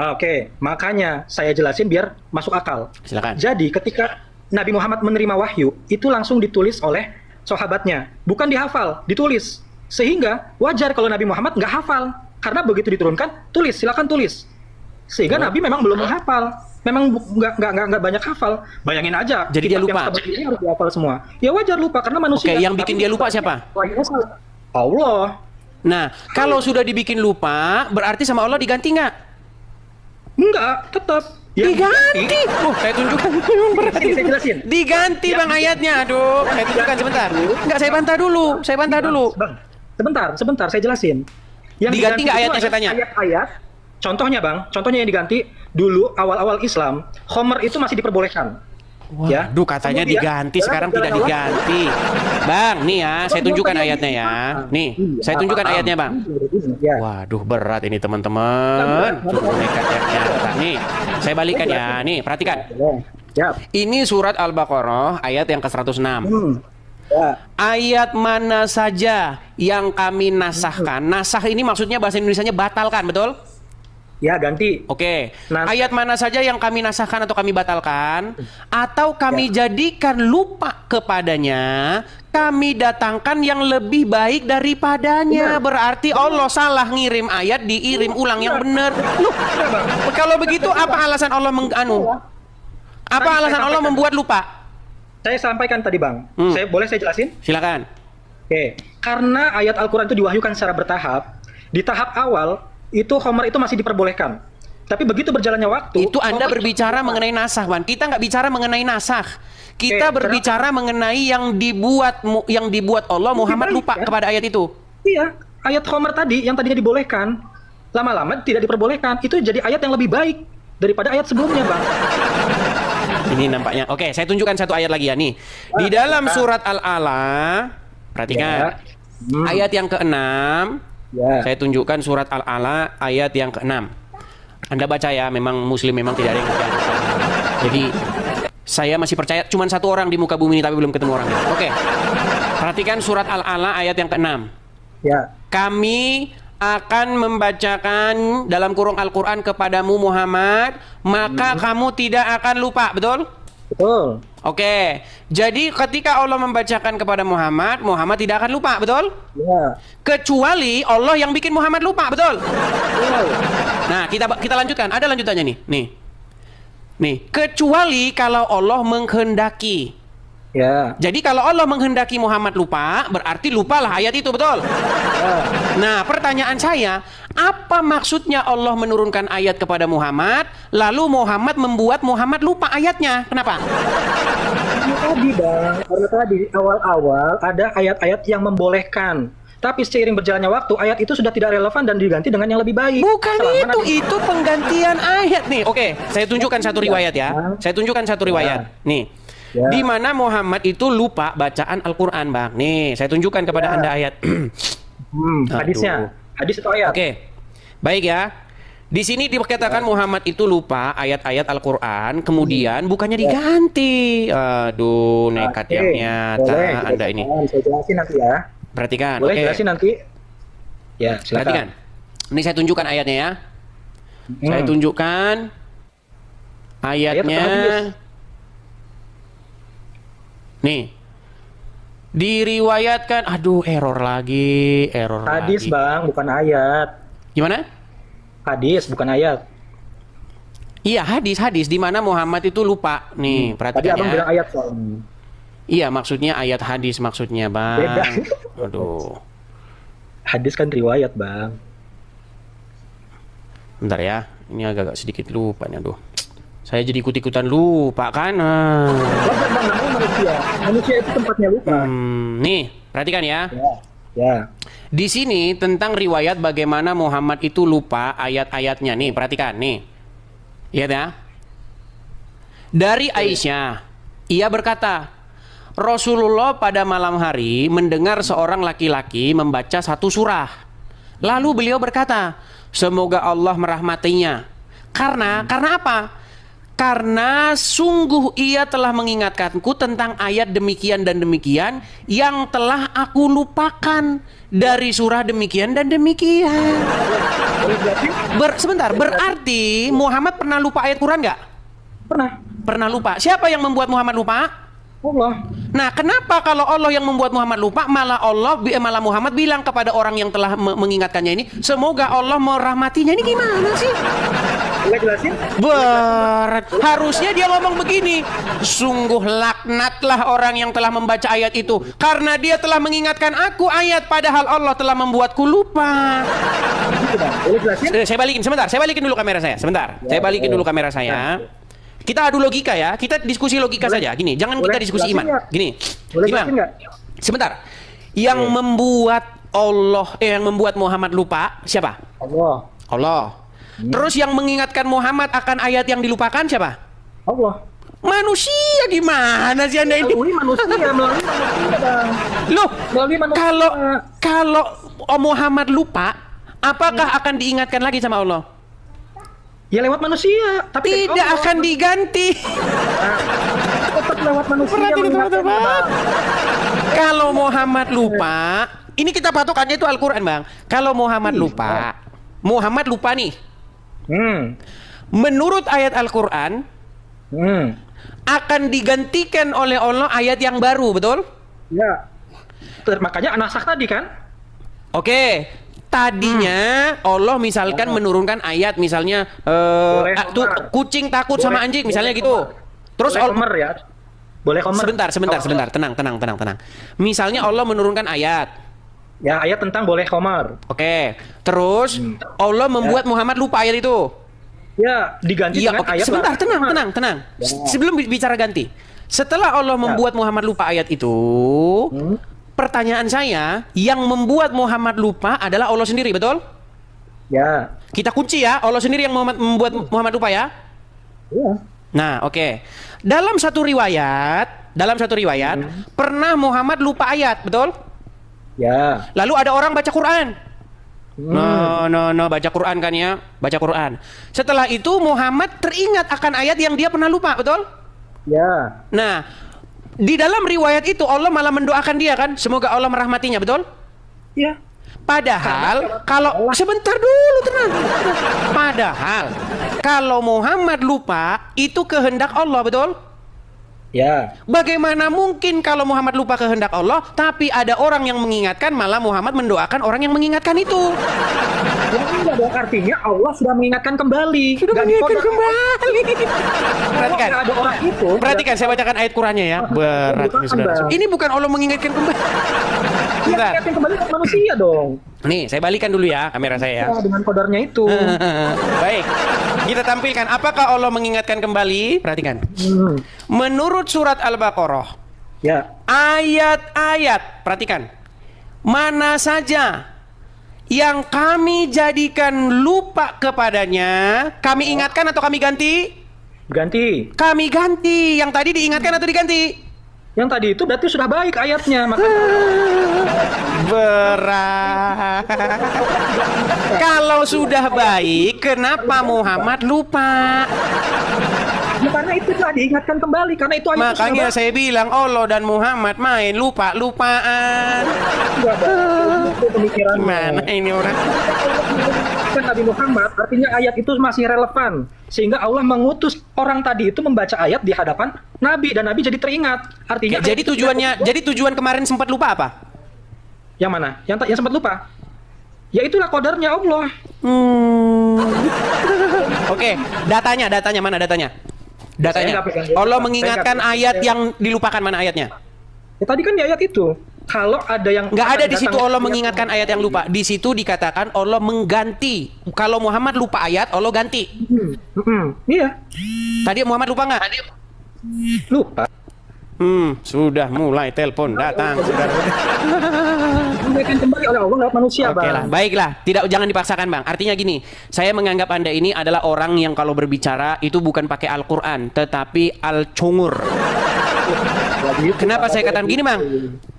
Oke, makanya saya jelasin biar masuk akal. Silakan. Jadi ketika Nabi Muhammad menerima wahyu, itu langsung ditulis oleh sahabatnya, bukan dihafal, ditulis. Sehingga wajar kalau Nabi Muhammad nggak hafal, karena begitu diturunkan, tulis, silakan tulis. Sehingga Nabi memang belum menghafal, memang nggak banyak hafal. Bayangin aja. Jadi dia lupa. Yang ini harus dihafal semua. Ya wajar lupa karena manusia. Oke, yang bikin dia lupa siapa? Allah. Nah, kalau sudah dibikin lupa, berarti sama Allah diganti nggak? Enggak, tetap. Ya, diganti. Saya tunjukkan. Saya jelasin. Diganti Bang ayatnya. Aduh, saya tunjukkan sebentar. Enggak, saya bantah dulu. Bang, sebentar, saya jelasin. Yang diganti nggak ayatnya, saya tanya? Ayat-ayat. Contohnya Bang, contohnya yang diganti dulu awal-awal Islam, Homer itu masih diperbolehkan. Waduh, katanya diganti, sekarang tidak diganti. Bang, nih ya, saya tunjukkan ayatnya ya. Nih, saya tunjukkan ayatnya Bang. Waduh, berat ini teman-teman. Nih, saya balikan ya. Nih, perhatikan. Ini surat Al-Baqarah ayat yang ke-106. Ayat mana saja yang kami nasahkan. Nasah ini maksudnya bahasa Indonesianya batalkan, betul? Ya, ganti. Oke. Nas- Ayat mana saja yang kami nasahkan atau kami batalkan atau kami jadikan lupa kepadanya, kami datangkan yang lebih baik daripadanya. Berarti Allah salah ngirim ayat, diirim ulang yang benar. Loh, kalau begitu apa alasan Allah Apa alasan Allah membuat lupa? Saya sampaikan tadi, Bang. Boleh saya jelasin? Silakan. Oke. Karena ayat Al-Qur'an itu diwahyukan secara bertahap. Di tahap awal itu khamar itu masih diperbolehkan. Tapi begitu berjalannya waktu, Itu Anda khamar berbicara itu- mengenai nasakh, Wan. Kita nggak bicara mengenai nasakh. Kita Oke, berbicara mengenai yang dibuat Allah Muhammad baik, lupa ya. kepada ayat itu. Iya, ayat khamar tadi yang tadinya dibolehkan, lama-lama tidak diperbolehkan. Itu jadi ayat yang lebih baik daripada ayat sebelumnya, Bang. Ini nampaknya. Oke, saya tunjukkan satu ayat lagi ya nih. Di dalam surat Al-A'la, perhatikan. Ayat yang ke-6. Ya. Saya tunjukkan surat Al-A'la ayat yang ke-6. Anda baca ya, memang muslim memang tidak ada yang kerjaan. Jadi saya masih percaya cuma satu orang di muka bumi ini tapi belum ketemu orangnya. Oke. Perhatikan surat Al-A'la ayat yang ke-6. Ya. Kami akan membacakan dalam kurung Al-Quran kepadamu Muhammad, maka kamu tidak akan lupa, betul? Betul. Oke, jadi ketika Allah membacakan kepada Muhammad, Muhammad tidak akan lupa, betul? Ya. Kecuali Allah yang bikin Muhammad lupa, betul? Nah, kita lanjutkan. Ada lanjutannya nih. Nih, kecuali kalau Allah menghendaki. Ya. Jadi kalau Allah menghendaki Muhammad lupa, berarti lupalah ayat itu, betul? Nah, pertanyaan saya, apa maksudnya Allah menurunkan ayat kepada Muhammad, lalu Muhammad membuat Muhammad lupa ayatnya? Kenapa? Karena tadi, Bang, karena tadi awal-awal ada ayat-ayat yang membolehkan. Tapi seiring berjalannya waktu, ayat itu sudah tidak relevan dan diganti dengan yang lebih baik. Bukan Selama nanti- itu penggantian ayat nih. Oke, saya tunjukkan satu riwayat ya. Saya tunjukkan satu riwayat. Nih. Ya. Di mana Muhammad itu lupa bacaan Al-Qur'an, Bang. Nih, saya tunjukkan kepada Anda ayat. Hadisnya. Hadis atau ayat? Oke. Baik ya. Di sini dikatakan Muhammad itu lupa ayat-ayat Al-Qur'an, kemudian bukannya diganti. Aduh, nekat Oke, yang nyata boleh, Anda ini. Saya jelasin nanti ya. Perhatikan. Boleh Oke. jelasin nanti? Ya, silakan. Perhatikan. Ini saya tunjukkan ayatnya ya. Saya tunjukkan ayatnya. hadis. Nih. Diriwayatkan, aduh error lagi. Hadis, Bang, bukan ayat. Gimana? Hadis, bukan ayat. Iya, hadis di mana Muhammad itu lupa. Nih, Tadi perhatikan Abang ya. bilang ayat soalnya. Iya, maksudnya ayat hadis maksudnya, Bang. Beda. Aduh. Hadis kan riwayat, Bang. Bentar ya. Ini agak sedikit lupa nih, aduh. Saya jadi ikut-ikutan lupa kan. Wajar, Bang, namanya manusia. Manusia itu tempatnya lupa. Nih, perhatikan ya. Ya. Di sini tentang riwayat bagaimana Muhammad itu lupa ayat-ayatnya. Nih, perhatikan nih. Lihat ya. Dari Aisyah, ia berkata, Rasulullah pada malam hari mendengar seorang laki-laki membaca satu surah. Lalu beliau berkata, semoga Allah merahmatinya. Karena apa? Karena sungguh ia telah mengingatkanku tentang ayat demikian dan demikian yang telah aku lupakan dari surah demikian dan demikian. Sebentar, berarti Muhammad pernah lupa ayat Quran nggak? Pernah. Pernah lupa. Siapa yang membuat Muhammad lupa? Allah. Nah, kenapa kalau Allah yang membuat Muhammad lupa, malah malah Muhammad bilang kepada orang yang telah mengingatkannya ini, semoga Allah merahmatinya. Ini gimana sih? Boleh jelasin? Berat. Harusnya dia ngomong begini, sungguh laknatlah orang yang telah membaca ayat itu, karena dia telah mengingatkan aku ayat, padahal Allah telah membuatku lupa. Boleh jelasin? Saya balikin sebentar, saya balikin dulu kamera saya. Sebentar, saya balikin dulu kamera saya. Kita adu logika ya, kita diskusi logika saja. Gini, jangan kita diskusi iman. Gini, Boleh Imam, jelasin nggak? sebentar. Yang membuat yang membuat Muhammad lupa siapa? Allah. Allah. Terus yang mengingatkan Muhammad akan ayat yang dilupakan siapa? Allah. Manusia gimana sih Anda ini? Melalui manusia, melalui manusia, Bang. Loh, Melalui manusia. kalau Muhammad lupa, apakah akan diingatkan lagi sama Allah? Ya lewat manusia, tapi Tidak akan diganti. tetap lewat manusia. Perhatikan, mengingatkan, teman-teman. Bang. Kalau Muhammad lupa, ini kita patokannya itu Al-Quran, Bang. Kalau Muhammad lupa nih. Menurut ayat Al-Quran akan digantikan oleh Allah ayat yang baru, betul? Ya. Makanya nasakh tadi kan? Oke. Tadinya Allah misalkan menurunkan ayat misalnya tuh kucing takut sama anjing misalnya gitu. Terus Boleh komer ya. Boleh komer. Sebentar. Tenang. Misalnya Allah menurunkan ayat. Ya, ayat tentang boleh komer. Oke. Terus Allah membuat Muhammad lupa ayat itu. Ya, diganti dengan ayat. Sebentar, tenang. Sebelum bicara ganti. Setelah Allah membuat Muhammad lupa ayat itu, pertanyaan saya, yang membuat Muhammad lupa adalah Allah sendiri, betul? Ya. Kita kunci ya, Allah sendiri yang membuat Muhammad lupa ya? Iya. Nah, oke. Dalam satu riwayat, pernah Muhammad lupa ayat, betul? Ya. Lalu ada orang baca Quran. No, baca Quran kan ya? Baca Quran. Setelah itu Muhammad teringat akan ayat yang dia pernah lupa, betul? Ya. Nah, di dalam riwayat itu Allah malah mendoakan dia kan, semoga Allah merahmatinya, betul? Ya. Padahal kalau sebentar dulu tenang. Padahal kalau Muhammad lupa itu kehendak Allah, betul? Ya. Bagaimana mungkin kalau Muhammad lupa kehendak Allah, tapi ada orang yang mengingatkan, malah Muhammad mendoakan orang yang mengingatkan itu? Yang enggak dong, artinya Allah sudah mengingatkan kembali. Sudah mengingatkan kembali. Perhatikan. Kalau ada orang itu. Perhatikan, saya bacakan ayat Qurannya ya. Berat ini saudara. Ini bukan Allah mengingatkan kembali. Bentar. Mengingatkan kembali ke manusia dong. Nih, saya balikan dulu ya kamera saya ya. Dengan kodarnya itu. Baik. Kita tampilkan apakah Allah mengingatkan kembali? Perhatikan. Menurut surat Al-Baqarah, Ya. ayat-ayat, perhatikan, mana saja yang kami jadikan lupa kepadanya, kami ingatkan atau kami ganti? Ganti. Kami ganti. Yang tadi diingatkan atau diganti? Yang tadi itu berarti sudah baik ayatnya, makanya. Berat. Kalau sudah baik, kenapa Muhammad lupa? Ya, karena itu telah diingatkan kembali, karena itu ayat. Makanya saya bilang Allah dan Muhammad main lupa-lupaan. Itu pemikiran. Gimana ini orang? Kan Nabi Muhammad, artinya ayat itu masih relevan, sehingga Allah mengutus orang tadi itu membaca ayat di hadapan Nabi, dan Nabi jadi teringat. Artinya Jadi tujuan kemarin sempat lupa apa? yang mana? Yang sempat lupa? Ya itulah qadarnya Allah. Oke, datanya mana datanya? Datanya. Allah mengingatkan ayat yang dilupakan, mana ayatnya? Ya, tadi kan di ayat itu. Kalau ada yang nggak ada di situ Allah mengingatkan ayat yang lupa. Di situ dikatakan Allah mengganti. Kalau Muhammad lupa ayat, Allah ganti. Iya. Tadi Muhammad lupa nggak? Lupa. Sudah mulai telepon datang. Diingatkan kembali oleh Allah lewat manusia, Oke Bang. lah, baiklah. Jangan dipaksakan, Bang. Artinya gini, saya menganggap Anda ini adalah orang yang kalau berbicara itu bukan pakai Al-Quran, tetapi Al-Cungur. Kenapa saya katakan gini, Bang?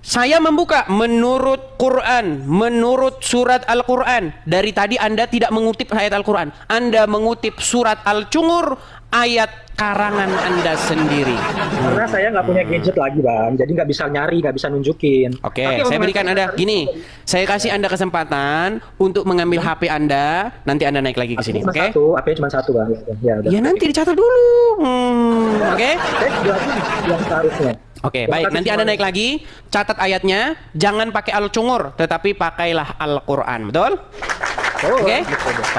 Saya membuka menurut Quran, menurut surat Al-Quran. Dari tadi Anda tidak mengutip ayat Al-Quran. Anda mengutip surat Al-Cungur, ayat karangan Anda sendiri. Karena saya nggak punya gadget lagi, Bang. Jadi nggak bisa nyari, nggak bisa nunjukin. Oke, saya berikan Anda gini. Saya kasih Anda kesempatan untuk mengambil HP Anda. Nanti Anda naik lagi ke sini, oke? HP-nya cuma satu, Bang. Ya, udah. Ya nanti dicatat dulu. Oke? Saya jelasin yang seharusnya. Oke, baik. Nanti Anda naik lagi, catat ayatnya. Jangan pakai Al-Cungur, tetapi pakailah Al-Quran. Betul? Oke?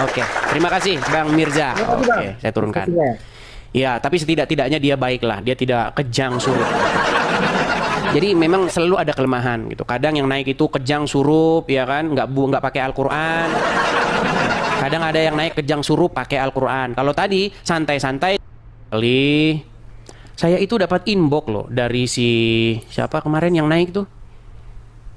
Oke. Terima kasih, Bang Mirza. Oke, saya turunkan. Ya, tapi setidak-tidaknya dia baiklah. Dia tidak kejang surup. Jadi memang selalu ada kelemahan gitu. Kadang yang naik itu kejang surup, ya kan? Nggak pakai Al-Quran. Kadang ada yang naik kejang surup pakai Al-Quran. Kalau tadi santai-santai kali. Saya itu dapat inbox loh dari siapa kemarin yang naik tuh?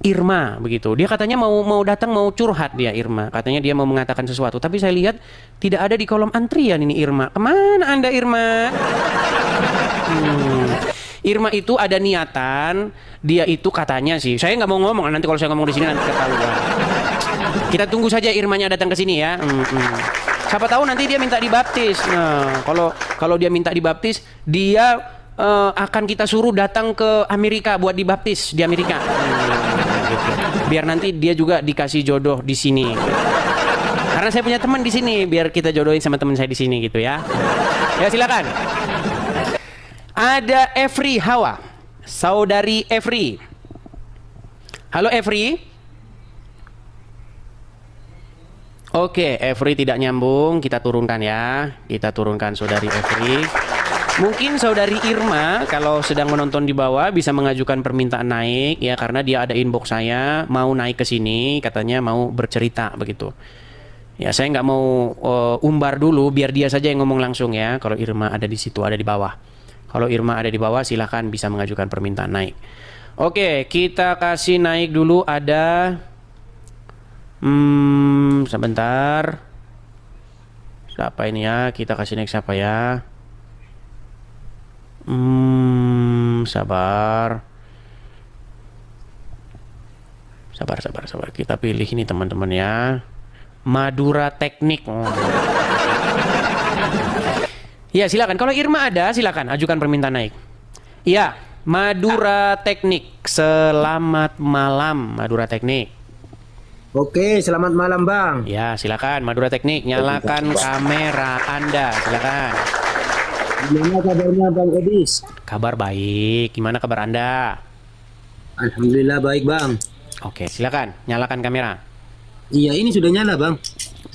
Irma begitu. Dia katanya mau datang, mau curhat dia, Irma. Katanya dia mau mengatakan sesuatu, tapi saya lihat tidak ada di kolom antrian ini Irma. Kemana Anda Irma? Irma itu ada niatan, dia itu katanya sih. Saya nggak mau ngomong, nanti kalau saya ngomong di sini nanti ketahuan. Kita tunggu saja Irmanya datang ke sini ya. Siapa tahu nanti dia minta dibaptis. Nah, kalau dia minta dibaptis, dia akan kita suruh datang ke Amerika buat dibaptis di Amerika. Gitu. Biar nanti dia juga dikasih jodoh di sini. Karena saya punya teman di sini, biar kita jodohin sama teman saya di sini gitu ya. Ya silakan. Ada Efri Hawa, saudari Efri. Halo Efri. Oke, Efri tidak nyambung, kita turunkan ya. Kita turunkan saudari Efri. Mungkin saudari Irma kalau sedang menonton di bawah bisa mengajukan permintaan naik ya, karena dia ada inbox saya mau naik ke sini, katanya mau bercerita begitu. Ya, saya nggak mau umbar dulu, biar dia saja yang ngomong langsung ya. Kalau Irma ada di situ, ada di bawah. Kalau Irma ada di bawah, silahkan bisa mengajukan permintaan naik. Oke, kita kasih naik dulu ada sebentar. Siapa ini ya? Kita kasih naik siapa ya? Sabar. Sabar. Kita pilih ini teman-teman ya. Madura Teknik. Ya, silakan. Kalau Irma ada, silakan ajukan permintaan naik. Iya, Madura Teknik. Selamat malam, Madura Teknik. Oke, selamat malam Bang. Ya, silakan Madura Teknik, nyalakan kamera Anda, silakan. Gimana kabarnya Bang Edis? Kabar baik. Gimana kabar Anda? Alhamdulillah baik Bang. Oke, silakan nyalakan kamera. Iya, ini sudah nyala Bang.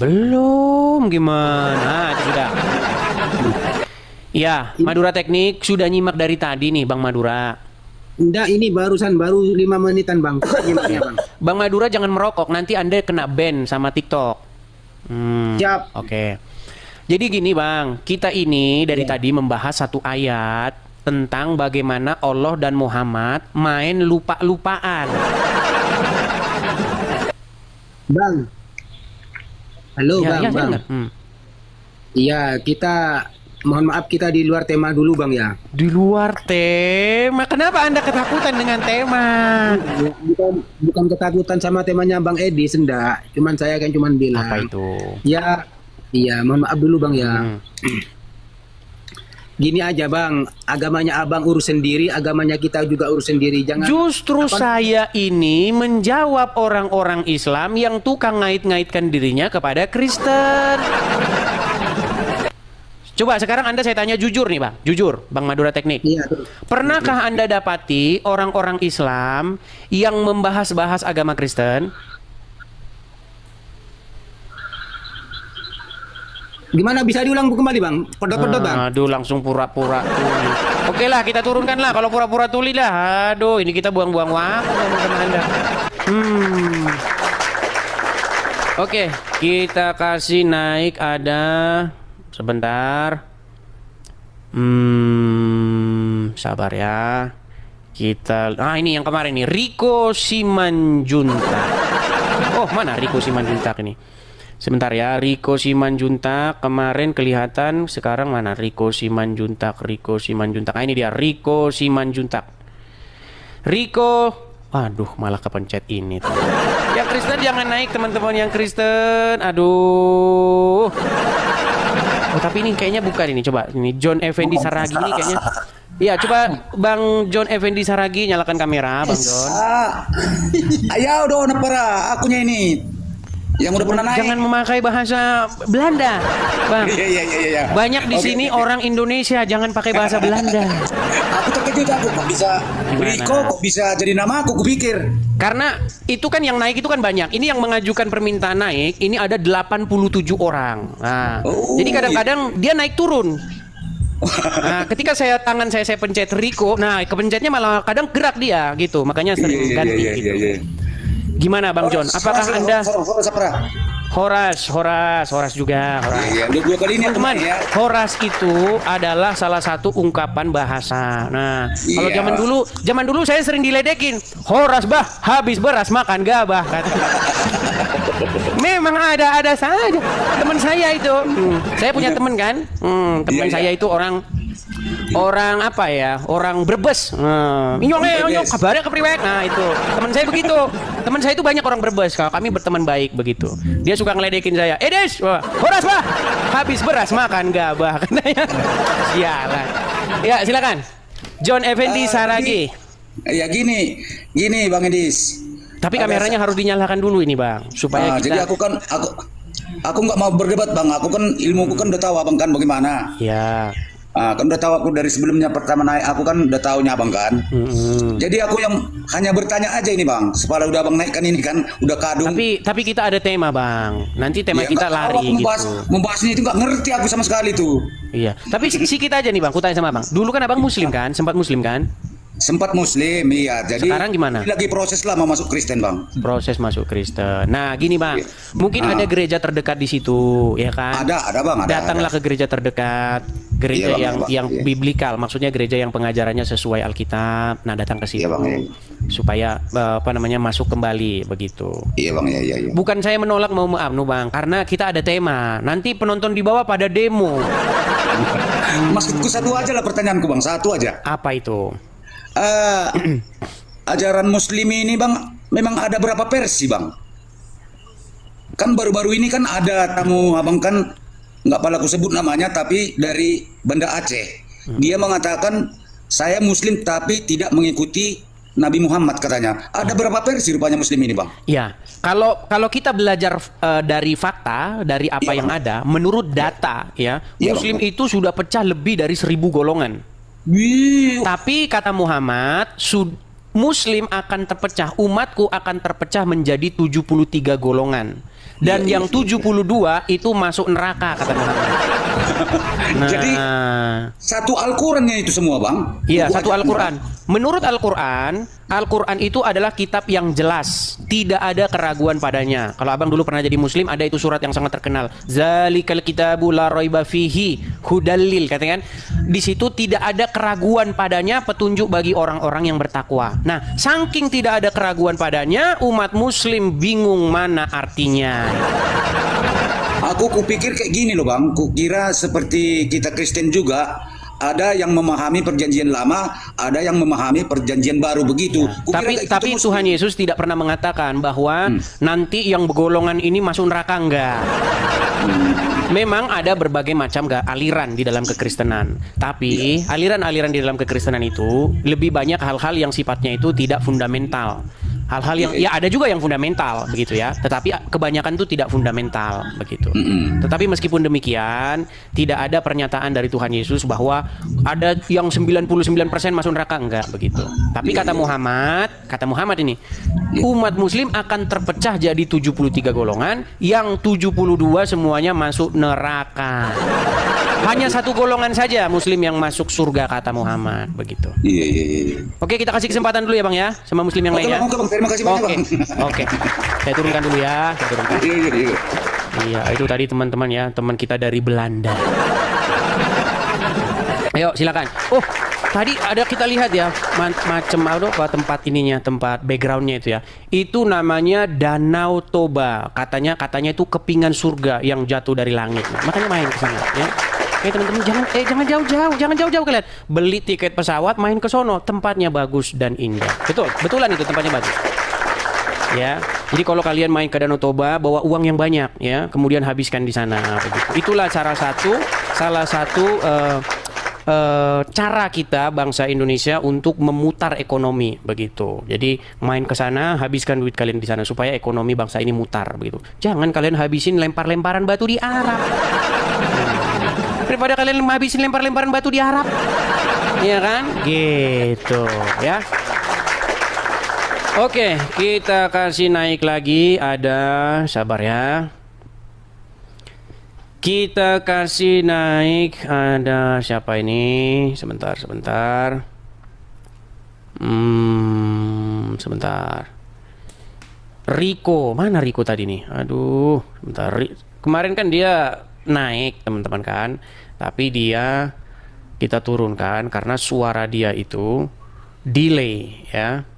Belum, gimana? Itu sudah. Ya, Madura Teknik sudah nyimak dari tadi nih, Bang Madura. Enggak, ini baru 5 menitan Bang. Nyimaknya, Bang. Bang Madura jangan merokok, nanti Anda kena ban sama TikTok. Siap. Oke. Jadi gini Bang, kita ini dari tadi membahas satu ayat tentang bagaimana Allah dan Muhammad main lupa-lupaan. Bang. Halo Ya, Bang, ya, Bang. Iya, kita mohon maaf kita di luar tema dulu Bang ya. Di luar tema? Kenapa Anda ketakutan dengan tema? Bukan ketakutan sama temanya Bang Edi, enggak. Cuman saya kan cuman bilang. Apa itu? Ya, iya, mohon maaf dulu Bang ya. Gini aja Bang, agamanya Abang urus sendiri, agamanya kita juga urus sendiri. Jangan. Justru saya ini menjawab orang-orang Islam yang tukang ngait-ngaitkan dirinya kepada Kristen. Coba sekarang Anda saya tanya jujur nih Bang, jujur Bang Madura Teknik. Iya. Pernahkah Anda dapati orang-orang Islam yang membahas-bahas agama Kristen? Gimana bisa diulang kembali Bang? Pedot-pedot Bang. Aduh, langsung pura-pura tuli. Oke lah, kita turunkan lah kalau pura-pura tuli lah. Aduh, ini kita buang-buang waktu sama Anda. Oke, kita kasih naik ada sebentar. Sabar ya. Kita ini yang kemarin nih, Riko Simanjuntak. Oh, mana Riko Simanjuntak ini? Sebentar ya, Riko Simanjuntak kemarin kelihatan, sekarang mana Riko Simanjuntak? Ah, ini dia Riko Simanjuntak. Riko, aduh malah kepencet ini tuh. Yang Kristen jangan naik teman-teman, yang Kristen. Aduh. Oh, tapi ini kayaknya bukan ini, coba ini John Effendi Saragi ini kayaknya. Iya, coba Bang John Effendi Saragi nyalakan kamera, Bang John. Ayo udah para akunya ini. Yang udah pernah naik. Jangan memakai bahasa Belanda, Bang. Iya. Banyak di sini orang Indonesia, jangan pakai bahasa Belanda. Aku terkejut kok bisa Riko kok bisa jadi nama aku pikir. Karena itu kan yang naik itu kan banyak. Ini yang mengajukan permintaan naik, ini ada 87 orang. Nah, jadi kadang-kadang dia naik turun. Nah, ketika tangan saya pencet Riko, nah kepencetnya malah kadang gerak dia gitu. Makanya sering ganti gitu. Gimana Bang John? Apakah Anda Horas juga. Teman-teman, Horas itu adalah salah satu ungkapan bahasa. Nah, kalau zaman dulu saya sering diledekin. Horas bah, habis beras makan gabah kata. Memang ada saja. Teman saya itu, saya punya teman kan. Teman saya itu orang apa ya? Orang Brebes. Nyong kabarnya kepriwek. Nah, itu. Teman saya begitu. Teman saya itu banyak orang Brebes. Kalau kami berteman baik begitu. Dia suka ngeledekin saya. Des, Horas bah, habis beras makan gabah katanya. Sialan. Ya, silakan. John Effendi Saragi. Ya gini Bang Edis. Tapi kameranya harus dinyalakan dulu ini Bang, supaya kita. Jadi aku aku nggak mau berdebat bang. Aku kan ilmuku kan udah tahu abang kan bagaimana. Ya. Kan udah tahu aku dari sebelumnya pertama naik. Aku kan udah tahunya abang kan. Jadi aku yang hanya bertanya aja ini bang. Supaya udah abang naikkan ini kan udah kadung. Tapi kita ada tema bang. Nanti tema Ya, kita nggak tahu lari aku gitu. membahasnya itu nggak ngerti aku sama sekali tuh. Iya. Tapi kita aja nih bang. Aku tanya sama abang. Dulu kan abang Muslim kan? Sempat Muslim kan? Sempat Muslim, iya. Jadi Sekarang gimana? ini lagi proses lah mau masuk Kristen bang. Proses masuk Kristen. Nah, gini bang, mungkin ada gereja terdekat di situ, ya kan? Ada bang. Datanglah ke gereja terdekat, gereja Iya, Bang, yang iya. biblikal, maksudnya gereja yang pengajarannya sesuai Alkitab. Nah, datang ke situ Iya, Bang, iya. supaya masuk kembali begitu. Iya bang, iya. Bukan saya menolak mau maaf, no bang, karena kita ada tema. Nanti penonton di bawah pada demo. Maksudku satu aja lah pertanyaanku bang, satu aja. Apa itu? Ajaran Muslim ini bang, memang ada berapa versi bang? Kan baru-baru ini kan ada tamu abang kan nggak pala aku sebut namanya, tapi dari Banda Aceh. Dia mengatakan saya Muslim tapi tidak mengikuti Nabi Muhammad katanya. Ada berapa versi rupanya Muslim ini bang? Ya, kalau kita belajar dari fakta, dari apa Iya, yang Bang. ada, menurut data ya, Iya, Muslim Bang. itu sudah pecah lebih dari 1000 golongan. Wih, Tapi kata Muhammad, Muslim akan terpecah, umatku akan terpecah menjadi 73 golongan. Dan yang 72 itu masuk neraka kata Muhammad. Nah, Jadi satu Al-Qurannya itu semua bang? iya, Buku satu aja, Al-Quran. Bang. Menurut Al-Quran itu adalah kitab yang jelas, tidak ada keraguan padanya. Kalau abang dulu pernah jadi Muslim, ada itu surat yang sangat terkenal. Zalikal kitabu la raiba fihi hudallil, katanya kan. Di situ tidak ada keraguan padanya, petunjuk bagi orang-orang yang bertakwa. Nah, saking tidak ada keraguan padanya, umat Muslim bingung mana artinya. Aku kupikir kayak gini loh bang, kukira seperti kita Kristen juga, ada yang memahami perjanjian lama, ada yang memahami perjanjian baru begitu. Kukira Tapi kayak gitu, Muslim. Tuhan Yesus tidak pernah mengatakan bahwa nanti yang bergolongan ini masuk neraka, enggak. Memang ada berbagai macam aliran di dalam kekristenan. Tapi aliran-aliran di dalam kekristenan itu lebih banyak hal-hal yang sifatnya itu tidak fundamental. Hal-hal yang ya ada juga yang fundamental begitu ya, tetapi kebanyakan itu tidak fundamental begitu. Tetapi meskipun demikian, tidak ada pernyataan dari Tuhan Yesus bahwa ada yang 99% masuk neraka, enggak begitu. Tapi kata Muhammad ini, umat Muslim akan terpecah jadi 73 golongan, yang 72 semuanya masuk neraka. Hanya satu golongan saja Muslim yang masuk surga kata Muhammad begitu. Iya. Oke, kita kasih kesempatan dulu ya bang ya, sama Muslim yang Oke, lain ya. Bang, oke, Bang. Terima kasih banyak, Bang. Oke. Saya turunkan dulu ya. Iya. Iya, itu tadi teman-teman ya, teman kita dari Belanda. Ayo silakan. Oh, tadi ada kita lihat ya, macam apa tempat ininya, tempat backgroundnya itu ya. Itu namanya Danau Toba. Katanya itu kepingan surga yang jatuh dari langit. Makanya main ke sana ya. Teman-teman jangan jauh-jauh kalian. Beli tiket pesawat main ke sono, tempatnya bagus dan indah. Betulan itu tempatnya bagus. Ya. Jadi kalau kalian main ke Danau Toba bawa uang yang banyak ya, kemudian habiskan di sana begitu. Itulah salah satu cara kita bangsa Indonesia untuk memutar ekonomi begitu. Jadi main ke sana, habiskan duit kalian di sana supaya ekonomi bangsa ini mutar begitu. Jangan kalian habisin lempar-lemparan batu di Arab. Daripada kalian habisin lempar-lemparan batu di Arab. Iya kan? Gitu ya. Oke, kita kasih naik lagi, ada sabar ya. Kita kasih naik, ada siapa ini? Sebentar. Sebentar. Riko, mana Riko tadi nih? Aduh, sebentar. Kemarin kan dia naik teman-teman kan, tapi kita turunkan karena suara dia itu delay ya.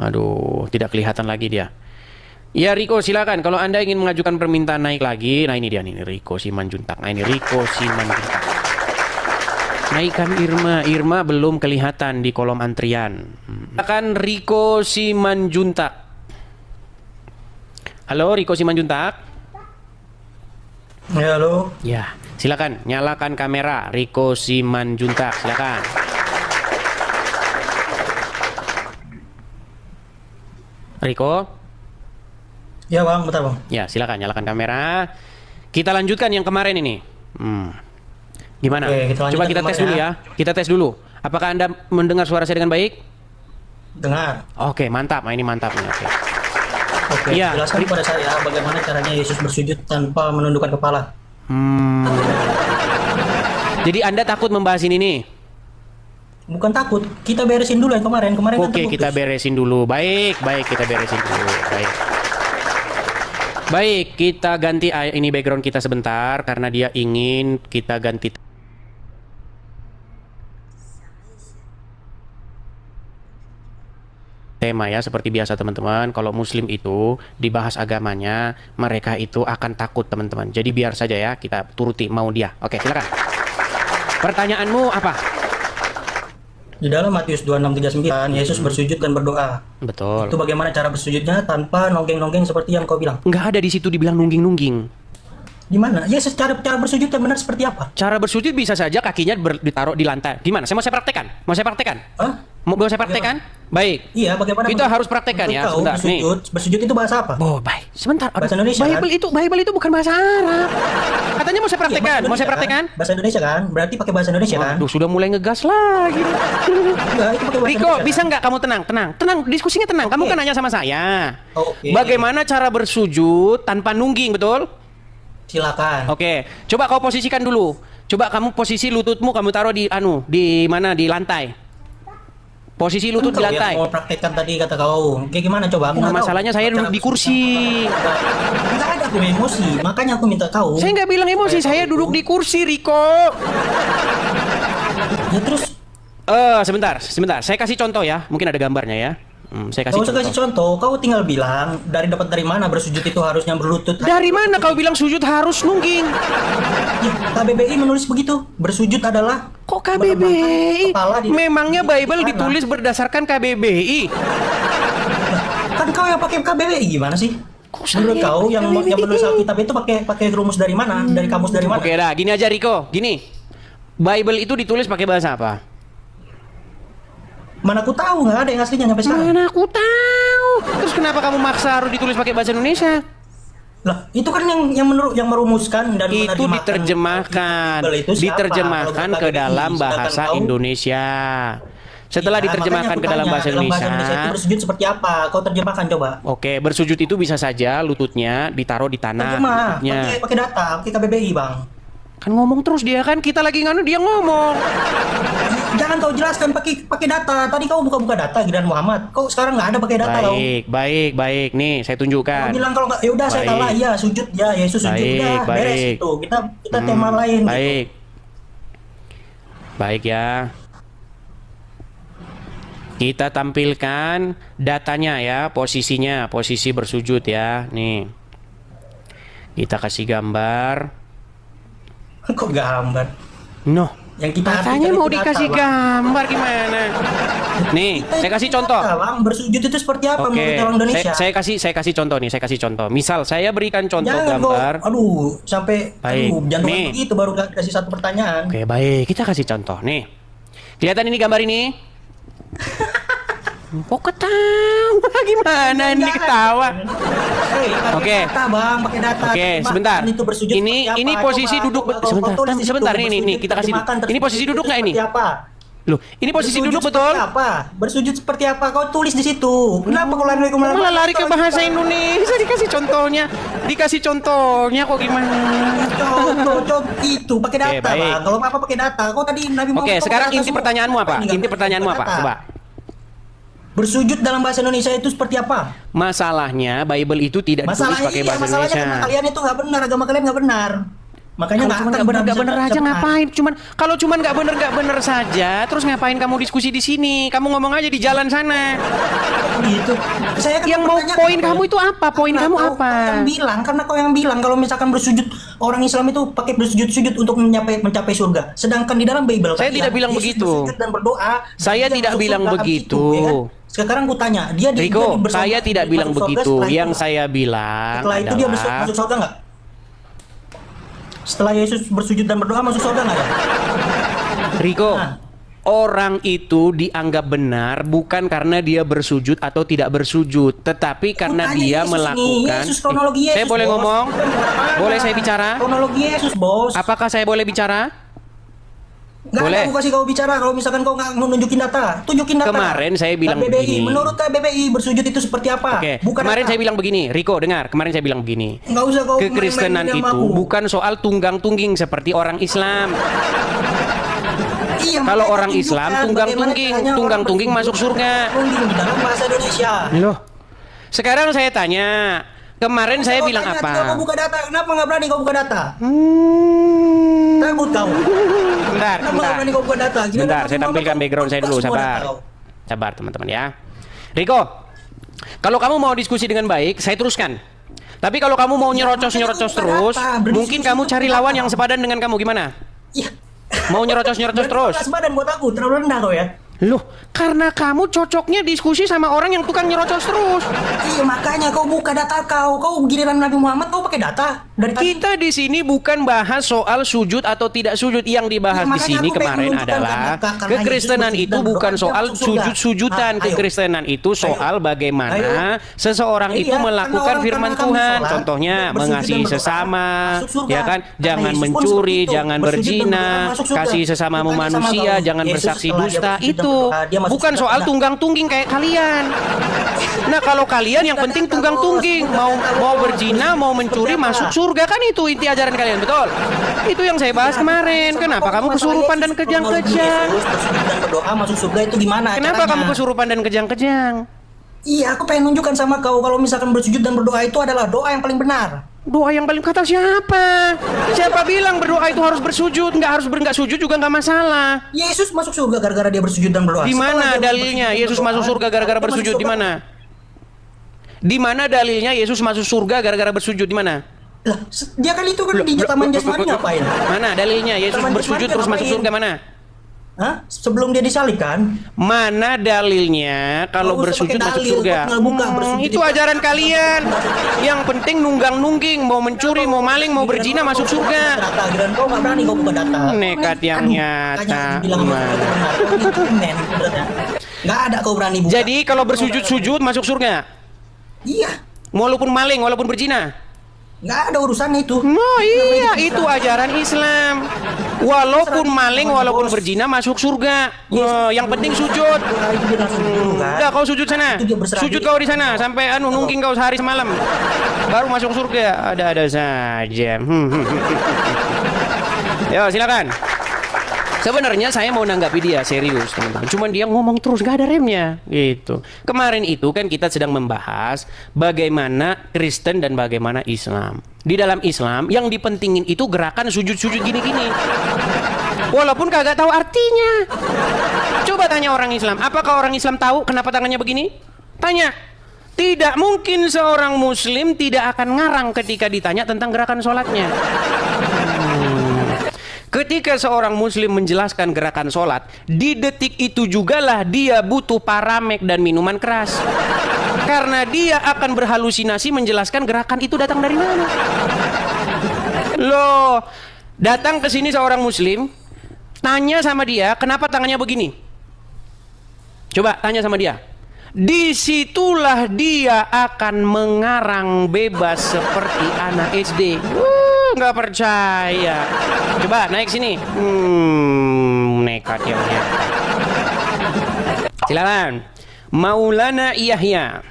Aduh, tidak kelihatan lagi dia. Ya Riko silakan kalau Anda ingin mengajukan permintaan naik lagi. Nah ini dia nih Riko Simanjuntak. Nah ini Riko Simanjuntak. Naikkan Irma belum kelihatan di kolom antrian. Silakan Riko Simanjuntak. Halo Riko Simanjuntak. Ya halo. Ya silakan nyalakan kamera Riko Simanjuntak silakan. Riko. Ya bang, bentar bang. Ya, silakan nyalakan kamera. Kita lanjutkan yang kemarin ini. Gimana? Oke, kita Coba lanjutkan kita tes kemarin dulu ya. Kita tes dulu. Apakah Anda mendengar suara saya dengan baik? Dengar. Oke, mantap. Nah, ini mantap nih. Oke. Oke, Iya. jelaskan kepada saya bagaimana caranya Yesus bersujud tanpa menundukkan kepala. Jadi Anda takut membahas ini nih? Bukan takut, kita beresin dulu yang kemarin. Kemarin kan Oke, terputus. kita beresin dulu. Baik, kita beresin dulu. Baik, kita ganti ini background kita sebentar karena dia ingin kita ganti tema ya. Seperti biasa teman-teman, kalau muslim itu dibahas agamanya, mereka itu akan takut teman-teman. Jadi biar saja ya, kita turuti mau dia. Oke, silakan. Pertanyaanmu apa? Di dalam Matius 26:39, Yesus bersujud dan berdoa. Betul. Itu bagaimana cara bersujudnya tanpa nonggeng-nonggeng seperti yang kau bilang? Nggak ada di situ dibilang nungging-nungging. Di mana? Ya, cara bersujud yang benar seperti apa? Cara bersujud bisa saja kakinya ditaruh di lantai. Gimana? Mau saya praktekkan? Mau saya praktekkan? Baik. Iya, bagaimana? Kita harus praktekkan ya. Kau Sebentar, nih. bersujud itu bahasa apa? Oh, baik. Sebentar. Bahasa Indonesia, Bible itu bukan bahasa Arab. Katanya mau saya praktekkan. Iya, Mau saya praktekkan? Bahasa Indonesia kan? Berarti pakai bahasa Indonesia kan? Aduh, sudah mulai ngegas lagi. Enggak, itu pakai bahasa Riko, Indonesia, bisa kan? nggak kamu tenang? Diskusinya tenang. Kamu kan nanya sama saya. Oke. Bagaimana cara bersujud tanpa nungging, betul? Silakan. Oke, coba kau posisikan dulu. Coba kamu posisi lututmu kamu taruh di di mana? Di lantai. Posisi lutut di lantai. Mau praktekkan tadi kata kau. Kayak gimana coba? Aku nggak tahu. Masalahnya saya duduk di kursi. Enggak ada aku emosi, makanya aku minta kau. Saya nggak bilang emosi, saya duduk di kursi, Riko. Ya terus? Sebentar. Saya kasih contoh ya. Mungkin ada gambarnya ya. Saya kasih Kau usah kasih contoh, kau tinggal bilang dapat dari mana bersujud itu harusnya berlutut. Dari mana kau bilang sujud harus nungging? Ya, KBBI menulis begitu. Bersujud adalah kok KBBI? Memangnya Bible ditulis berdasarkan KBBI? Kan kau yang pakai KBBI gimana sih? Menurut kau yang menulis Alkitab itu pakai rumus dari mana? Dari kamus dari mana? Oke dah, gini aja Riko. Gini. Bible itu ditulis pakai bahasa apa? Mana aku tahu, nggak ada yang aslinya sampai sekarang. Mana aku tahu. Terus kenapa kamu maksa harus ditulis pakai bahasa Indonesia? Lah, itu kan yang merumuskan dan itu diterjemahkan ke dalam bahasa Indonesia. Setelah diterjemahkan ke dalam bahasa Indonesia, itu bersujud seperti apa? Kau terjemahkan coba. Oke, bersujud itu bisa saja lututnya ditaruh di tanah. Pakai data, pakai KBBI, Bang. Kan ngomong terus dia kan, kita lagi nganu dia ngomong. Jangan kau jelaskan pakai data. Tadi kau buka data Gideon Muhammad. Kau sekarang nggak ada pakai data kau. Baik. Nih, saya tunjukkan. Kau bilang kalau nggak, ya udah saya kalah. Iya, sujud ya, Yesus sujud udah beres itu. Kita tema lain. Baik ya. Kita tampilkan datanya ya, posisi bersujud ya. Nih. Kita kasih gambar. Kok gambar? No. Yang kita katanya mau dikasih gambar gimana? Nih, saya kasih contoh. Bang, bersujud itu seperti apa menurut orang Indonesia? Saya kasih contoh nih, Misal saya berikan contoh gambar. Sampai jangan begitu baru kasih satu pertanyaan. Oke, baik. Kita kasih contoh nih. Kelihatan ini gambar ini? Kok ketawa gimana ini ketawa? Oke. Pakai data. Oke, sebentar. Ini posisi duduk sebentar nih kita kasih. Ini posisi duduk nggak ini? Loh, ini posisi duduk betul? Apa? Bersujud seperti apa? Kau tulis di situ. Kenapa kau lari ke bahasa Indonesia? Dikasih contohnya kok gimana? Contoh itu pakai data, Bang. Kalau apa pakai data? Kau tadi Nabi Muhammad. Oke, sekarang inti pertanyaanmu apa? Coba. Bersujud dalam bahasa Indonesia itu seperti apa? Masalahnya Bible itu tidak ditulis pakai bahasa Indonesia. Masalahnya kalian itu nggak benar, agama kalian nggak benar. Makanya nggak benar aja ngapain? Kalau cuman nggak benar saja, terus ngapain kamu diskusi di sini? Kamu ngomong aja di jalan sana. Gitu. Saya kan yang mau poin kamu itu apa? Poin kamu apa? Karena kau yang bilang kalau misalkan bersujud orang Islam itu pakai bersujud untuk mencapai surga. Sedangkan di dalam Bible saya tidak bilang begitu. Dan berdoa. Saya tidak bilang begitu. Sekarang ku tanya, Riko, saya tidak bilang begitu. Yang saya bilang setelah itu dia masuk surga nggak? Setelah Yesus bersujud dan berdoa masuk surga nggak ya? Riko, orang itu dianggap benar bukan karena dia bersujud atau tidak bersujud, tetapi karena Bukannya dia Yesus melakukan. Yesus, kronologi Yesus, Saya boleh bos. ngomong? Boleh saya bicara? Kronologi Yesus, bos. Apakah saya boleh bicara? Nggak boleh. ada aku kasih kau bicara kalau misalkan kau nggak mau nunjukin data. Tunjukin data. Kemarin saya bilang KBBI. begini. Menurut KBBI bersujud itu seperti apa? Oke, Bukan kemarin data. saya bilang begini, Riko dengar, kemarin saya bilang begini. Nggak usah kau Kekristenan main-main itu sama aku. bukan soal tunggang-tungging seperti orang Islam. Iya, Kalau makanya orang tunjukkan Islam bagaimana tunggang-tungging, caranya orang tunggang-tungging masuk bersujud. surga. Tungging di dalam bahasa Indonesia. Loh, sekarang saya tanya, kemarin saya Kau bilang tanya, apa? Kau buka data, kenapa nggak berani kau buka data? Takut kau. Bentar, Kenapa nggak berani kau buka data? Gila, bentar, data saya semua tampilkan kau background saya dulu, buka semua sabar. data kau. Sabar teman-teman ya. Riko, kalau kamu mau diskusi dengan baik, saya teruskan. Tapi kalau kamu mau nyerocos-nyerocos terus, mungkin kamu cari lawan yang sepadan dengan kamu, gimana? Iya. Mau nyerocos-nyerocos terus? Berarti badan buat aku, terlalu rendah kau ya. Loh, karena kamu cocoknya diskusi sama orang yang tukang nyerocos terus. Iya, makanya kau buka data kau. Kau giliran Nabi Muhammad kau pakai data dari tadi. Kita di sini bukan bahas soal sujud atau tidak sujud. Yang dibahas Ya, di makanya sini aku pengen kemarin menunjukkan adalah karena kekristenan Yesus itu bersujud bukan dan soal berdoa masuk surga. sujud-sujudan. Ayo. Kekristenan itu soal bagaimana seseorang Iya, itu karena melakukan orang- firman karena kamu Tuhan. sholat, Contohnya bersujud dan mengasihi berdoa, sesama, masuk surga. ya kan? Karena Jangan Yesus pun mencuri, seperti itu. jangan Bersujud dan berzina, berdoa, masuk surga. kasih sesamamu Bukan sama manusia, kau. jangan Yesus bersaksi setelah dia dusta. bersujud dan Itu berdoa, dia masuk bukan surga. soal Enggak. tunggang-tungging kayak kalian. Nah, kalau kalian yang penting tunggang-tungging, mau berzina, mau mencuri, masuk surga, kan itu inti ajaran kalian, betul? Itu yang saya bahas kemarin. Kenapa kamu kesurupan dan kejang-kejang? Bersujud dan berdoa masuk surga itu gimana? Kenapa caranya? kamu kesurupan dan kejang-kejang? Iya, aku pengen nunjukkan sama kau kalau misalkan bersujud dan berdoa itu adalah doa yang paling benar. Doa yang paling kata siapa? Siapa bilang berdoa itu harus bersujud? Nggak sujud juga nggak masalah. Yesus masuk surga gara-gara dia bersujud dan berdoa. Di mana Setelah dia dalilnya bersujud dan Yesus berdoa, masuk surga gara-gara dia masuk bersujud? Di surga. mana? Di mana dalilnya Yesus masuk surga gara-gara bersujud? Di mana? Lah, dia kan itu kan di taman jasmani ngapain? Mana dalilnya Yesus Taman bersujud jasmani terus masuk ngapain? surga mana? Hah? Sebelum dia disalibkan? Mana dalilnya kalau Nggak usah bersujud pakai masuk dalil, surga? kau tinggal buka, bersujud Itu di- ajaran kalian. Yang penting nunggang-nungging, mau mencuri, mau maling, mau berzina masuk surga. Data, giliran kau nggak berani kau buka data. Nekat yang Aduh, nyata. makanya dibilang sama Mana? kau benar. Kau itu men, sebenarnya. Nggak ada kau berani buka. Jadi kalau bersujud-sujud masuk surga? Iya, Walaupun maling, walaupun berzina? nggak ada urusannya itu. Oh iya, itu ajaran Islam. Walaupun maling, walaupun berzina masuk surga. Yang penting sujud. Nah, itu dia langsung dulu, kan? Udah kau sujud sana. Itu dia berserah Sujud diri. kau di sana sampai nungging kau sehari semalam. Baru masuk surga. Ada-ada saja. Yo, silakan. Sebenarnya saya mau nanggapi dia serius, teman-teman. Cuman dia ngomong terus, gak ada remnya, gitu. Kemarin itu kan kita sedang membahas bagaimana Kristen dan bagaimana Islam. Di dalam Islam, yang dipentingin itu gerakan sujud-sujud gini-gini. Walaupun kagak tahu artinya. Coba tanya orang Islam, apakah orang Islam tahu kenapa tangannya begini? Tanya. Tidak mungkin seorang Muslim tidak akan ngarang ketika ditanya tentang gerakan sholatnya. Ketika seorang Muslim menjelaskan gerakan sholat, di detik itu jugalah dia butuh paramek dan minuman keras. Karena dia akan berhalusinasi menjelaskan gerakan itu datang dari mana. Loh, datang ke sini seorang Muslim, tanya sama dia, kenapa tangannya begini? Coba tanya sama dia. Disitulah dia akan mengarang bebas seperti anak SD. Nggak percaya. Coba naik sini. Nekat yang nyata. Silakan. Maulana Yahya.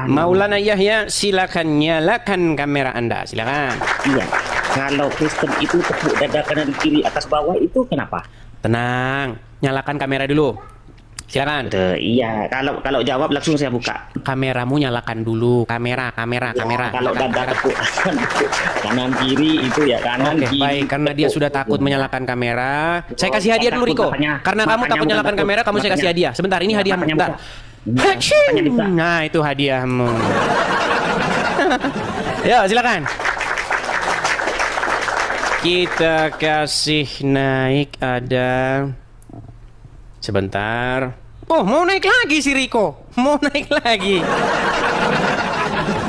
Maulana Yahya, silakan nyalakan kamera Anda. Silakan. Iya. Kalau Kristen itu tepuk dada kanan kiri atas bawah itu kenapa? Tenang, nyalakan kamera dulu. Silakan. Iya, kalau jawab langsung saya buka. Kameramu nyalakan dulu. Kamera. Kalau dada tepuk kanan kiri itu ya kanan Oke, kiri. baik. Karena dia sudah takut menyalakan kamera, saya kasih hadiah dulu, Riko. Karena kamu takut nyalakan kamera, kamu saya kasih hadiah. Sebentar, ini hadiahmu. Bentar. Nah, itu hadiahmu. Ya, silakan. Kita kasih naik ada. Sebentar. Oh, mau naik lagi si Riko. Mau naik lagi.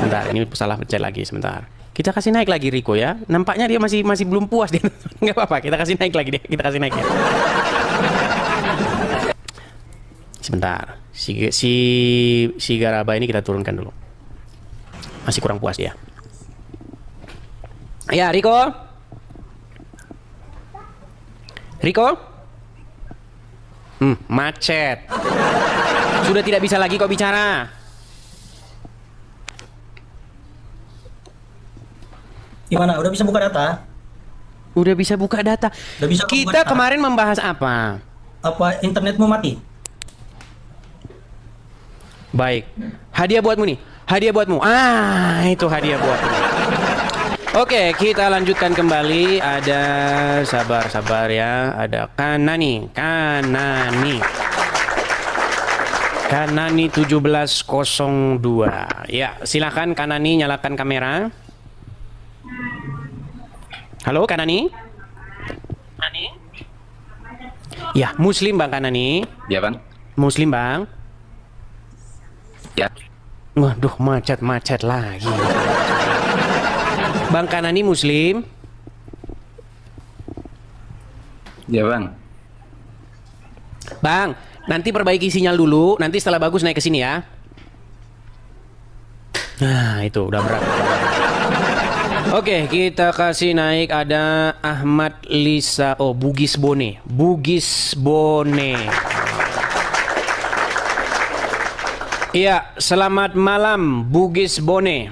Bentar, ini salah pencet lagi sebentar. Kita kasih naik lagi Riko ya. Nampaknya dia masih belum puas dia. Nggak apa-apa, kita kasih naik lagi deh. Kita kasih naik ya. Sebentar. Si Garaba ini kita turunkan dulu. Masih kurang puas ya. Ya, Riko. Macet. Sudah tidak bisa lagi kau bicara. Gimana? Udah bisa buka data? Udah bisa buka data. Udah bisa buka Kita data. kemarin membahas apa? Apa internetmu mati? Baik. Hadiah buatmu nih. Hadiah buatmu. Itu hadiah buatmu. Oke, kita lanjutkan kembali. Ada sabar ya. Ada Kanani 1702. Ya, silakan Kanani, nyalakan kamera. Halo Kanani. Ya, Muslim Bang Kanani. Ya Bang. Muslim Bang. Ya. Waduh, macet lagi. Bang Kanani Muslim. Ya Bang. Bang, nanti perbaiki sinyal dulu. Nanti setelah bagus naik ke sini ya. Nah, itu udah berat. Oke, kita kasih naik. Ada Ahmad Lisa. Oh, Bugis Bone. Iya, selamat malam Bugis Bone.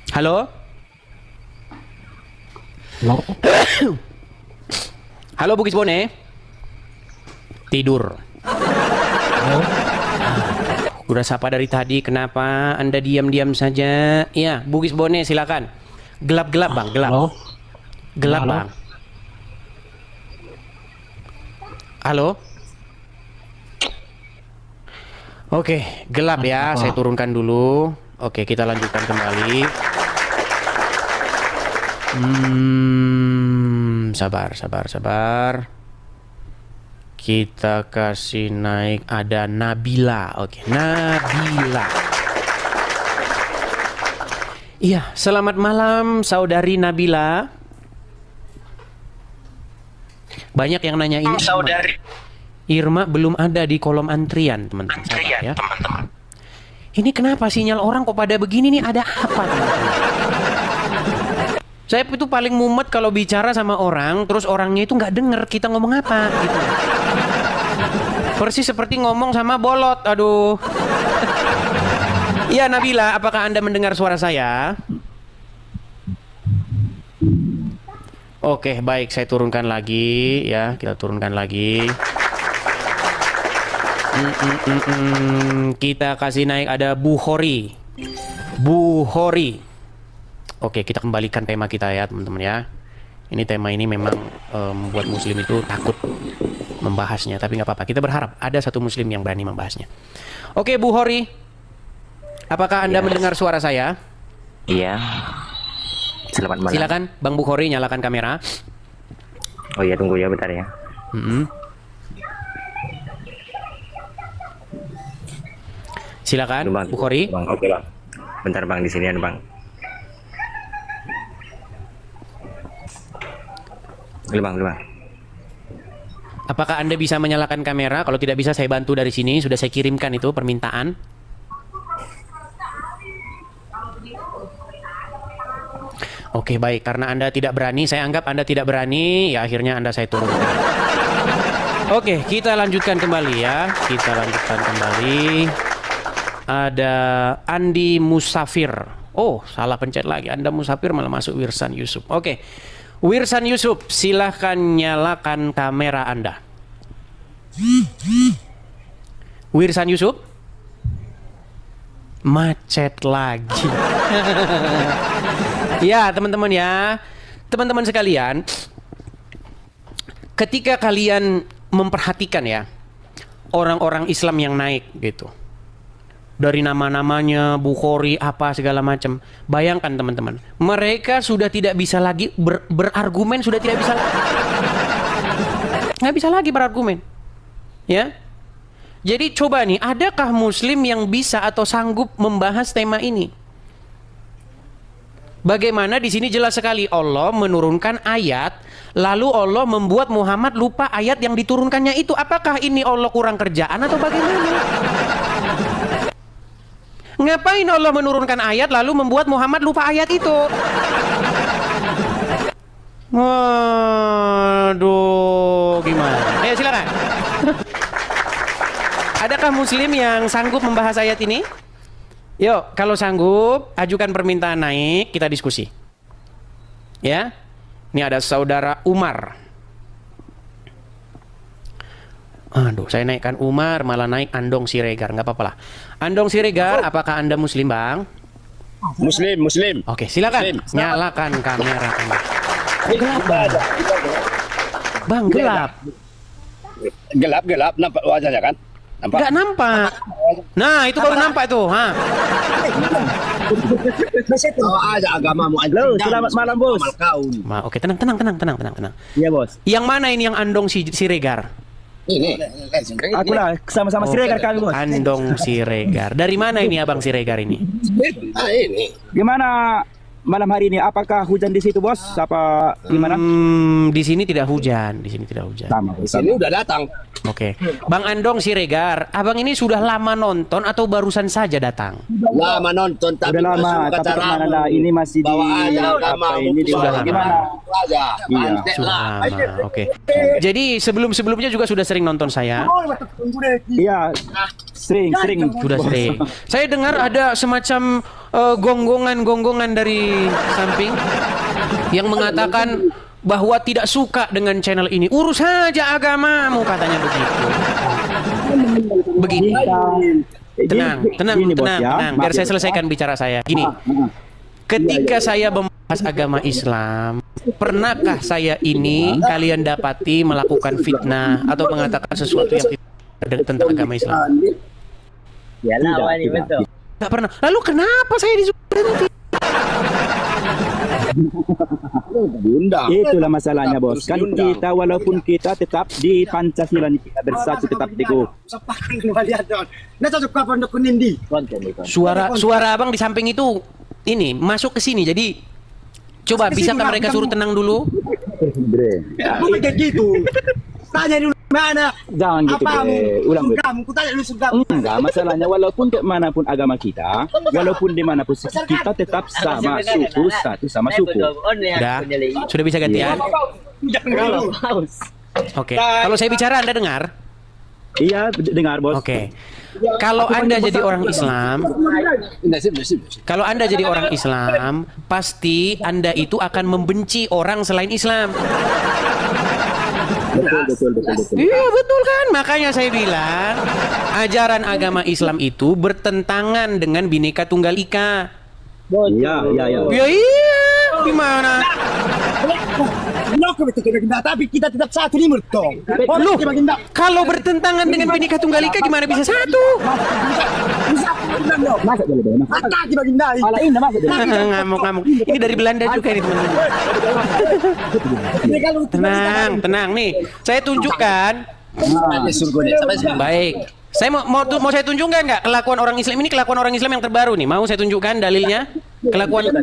Halo? Halo Bugis Bone. Tidur. Udah sapa dari tadi, kenapa Anda diam-diam saja? Iya, Bugis Bone silakan. Gelap-gelap Bang, gelap. Gelap Bang. Halo? Oke, gelap ya. Saya turunkan dulu. Oke, kita lanjutkan kembali. Sabar. Kita kasih naik. Ada Nabila. Oke, Nabila. Iya, selamat malam saudari Nabila. Banyak yang nanya ini. Saudari Irma belum ada di kolom antrian, teman-teman. Ya. Ini kenapa sinyal orang kok pada begini nih? Ada apa, teman-teman? Saya itu paling mumet kalau bicara sama orang, terus orangnya itu nggak denger kita ngomong apa, gitu. Persis seperti ngomong sama bolot, aduh. Iya Nabila, apakah Anda mendengar suara saya? Oke, baik, saya turunkan lagi ya, kita turunkan lagi. Kita kasih naik, ada Bu Hori. Oke, kita kembalikan tema kita ya teman-teman ya. Ini tema ini memang membuat muslim itu takut membahasnya, tapi nggak apa-apa. Kita berharap ada satu muslim yang berani membahasnya. Oke, Bu Hori, apakah Anda mendengar suara saya? Iya. Selamat malam. Silakan Bang Bu Hori, nyalakan kamera. Oh iya, tunggu ya bentar ya. Silakan Bang, Bu Hori. Bang, oke Bang. Bentar Bang, di sini ada Bang. Bang. Apakah Anda bisa menyalakan kamera? Kalau tidak bisa, saya bantu dari sini. Sudah saya kirimkan itu permintaan. Oke, baik. Karena Anda tidak berani, saya anggap Anda tidak berani, ya akhirnya Anda saya turunkan. Oke, kita lanjutkan kembali ya. Ada Andi Musafir. Oh, salah pencet lagi. Anda Musafir malah masuk Wirsan Yusuf. Oke. Wirsan Yusuf, silahkan nyalakan kamera Anda. Wirsan Yusuf? Macet lagi. Ya, teman-teman ya. Teman-teman sekalian, ketika kalian memperhatikan ya, orang-orang Islam yang naik gitu. Dari nama-namanya, Bukhari, apa segala macam. Bayangkan teman-teman, mereka sudah tidak bisa lagi berargumen, sudah tidak bisa lagi. Nggak bisa lagi berargumen. Ya. Jadi coba nih, adakah muslim yang bisa atau sanggup membahas tema ini? Bagaimana di sini jelas sekali Allah menurunkan ayat, lalu Allah membuat Muhammad lupa ayat yang diturunkannya itu. Apakah ini Allah kurang kerjaan atau bagaimana? Ngapain Allah menurunkan ayat lalu membuat Muhammad lupa ayat itu? Waduh, gimana? Ayo silakan. Adakah muslim yang sanggup membahas ayat ini? Yuk, kalau sanggup, ajukan permintaan naik, kita diskusi. Ya, ini ada saudara Umar. Aduh, saya naikkan Umar, malah naik Andong Siregar, nggak apa-apa lah. Andong Siregar, apakah Anda muslim, Bang? Muslim. Oke, silakan. Muslim. Nyalakan kamera Anda. Gelap, Bang. Bang, gelap. Gelap, nampak wajahnya kan? Nampak? Nggak nampak. Nah, itu baru nampak tuh. Ha. Aja agamamu. Halo, selamat malam, Bos. Oke, tenang. Iya, Bos. Yang mana ini yang Andong Siregar? Ini. Akulah sama-sama Siregar kami, Bos. Andong Siregar. Dari mana ini Abang Siregar ini? Ini. Gimana malam hari ini? Apakah hujan di situ, Bos? Apa gimana? Di sini tidak hujan. Di sini udah datang. Oke. Bang Andong Siregar, Abang ini sudah lama nonton atau barusan saja datang? Lama nonton tapi udah lama, tapi kemana ini masih di apa ini di sudah gimana? Iya, sudah lama. Oke. Jadi sebelumnya juga sudah sering nonton saya. Iya, sering. Sudah sering. Saya dengar ada semacam gonggongan dari samping yang mengatakan bahwa tidak suka dengan channel ini. Urus saja agamamu, katanya begitu. Begini. Tenang. Biar saya selesaikan bicara saya. Gini. Ketika saya membahas agama Islam, pernahkah saya ini kalian dapati melakukan fitnah atau mengatakan sesuatu yang tidak tentang agama Islam? Ya, betul. Tidak pernah. Lalu kenapa saya disuruh berhenti? Itulah masalahnya, Bos. Kan kita walaupun kita tetap di Pancasila, kita bersatu tetap teguh. Suara Abang di samping itu ini masuk ke sini. Jadi coba bisakah mereka suruh tenang dulu? Gitu. Tanya dulu mana? Jangan gitu, ulang. Ku tanya dulu surgamu. Enggak, masalahnya walaupun kemanapun agama kita, walaupun dimanapun kita tetap sama suku, satu sama suku. Sudah bisa gantian? Oke. Kalau saya bicara Anda dengar? Iya, dengar, Bos. Oke. Kalau Anda jadi orang Islam, pasti Anda itu akan membenci orang selain Islam. Betul. Iya, betul kan? Makanya saya bilang ajaran agama Islam itu bertentangan dengan Bhinneka Tunggal Ika. Iya. Ya iya, gimana? Tapi kita tetap satu nih, Murtong. Loh, kalau bertentangan dengan Bhinneka Tunggal Ika gimana bisa satu? Ngamuk. Ini dari Belanda juga nih, teman-teman. Tenang nih. Saya tunjukkan. Baik. Saya mau saya tunjukkan nggak kelakuan orang Islam ini, kelakuan orang Islam yang terbaru nih. Mau saya tunjukkan dalilnya?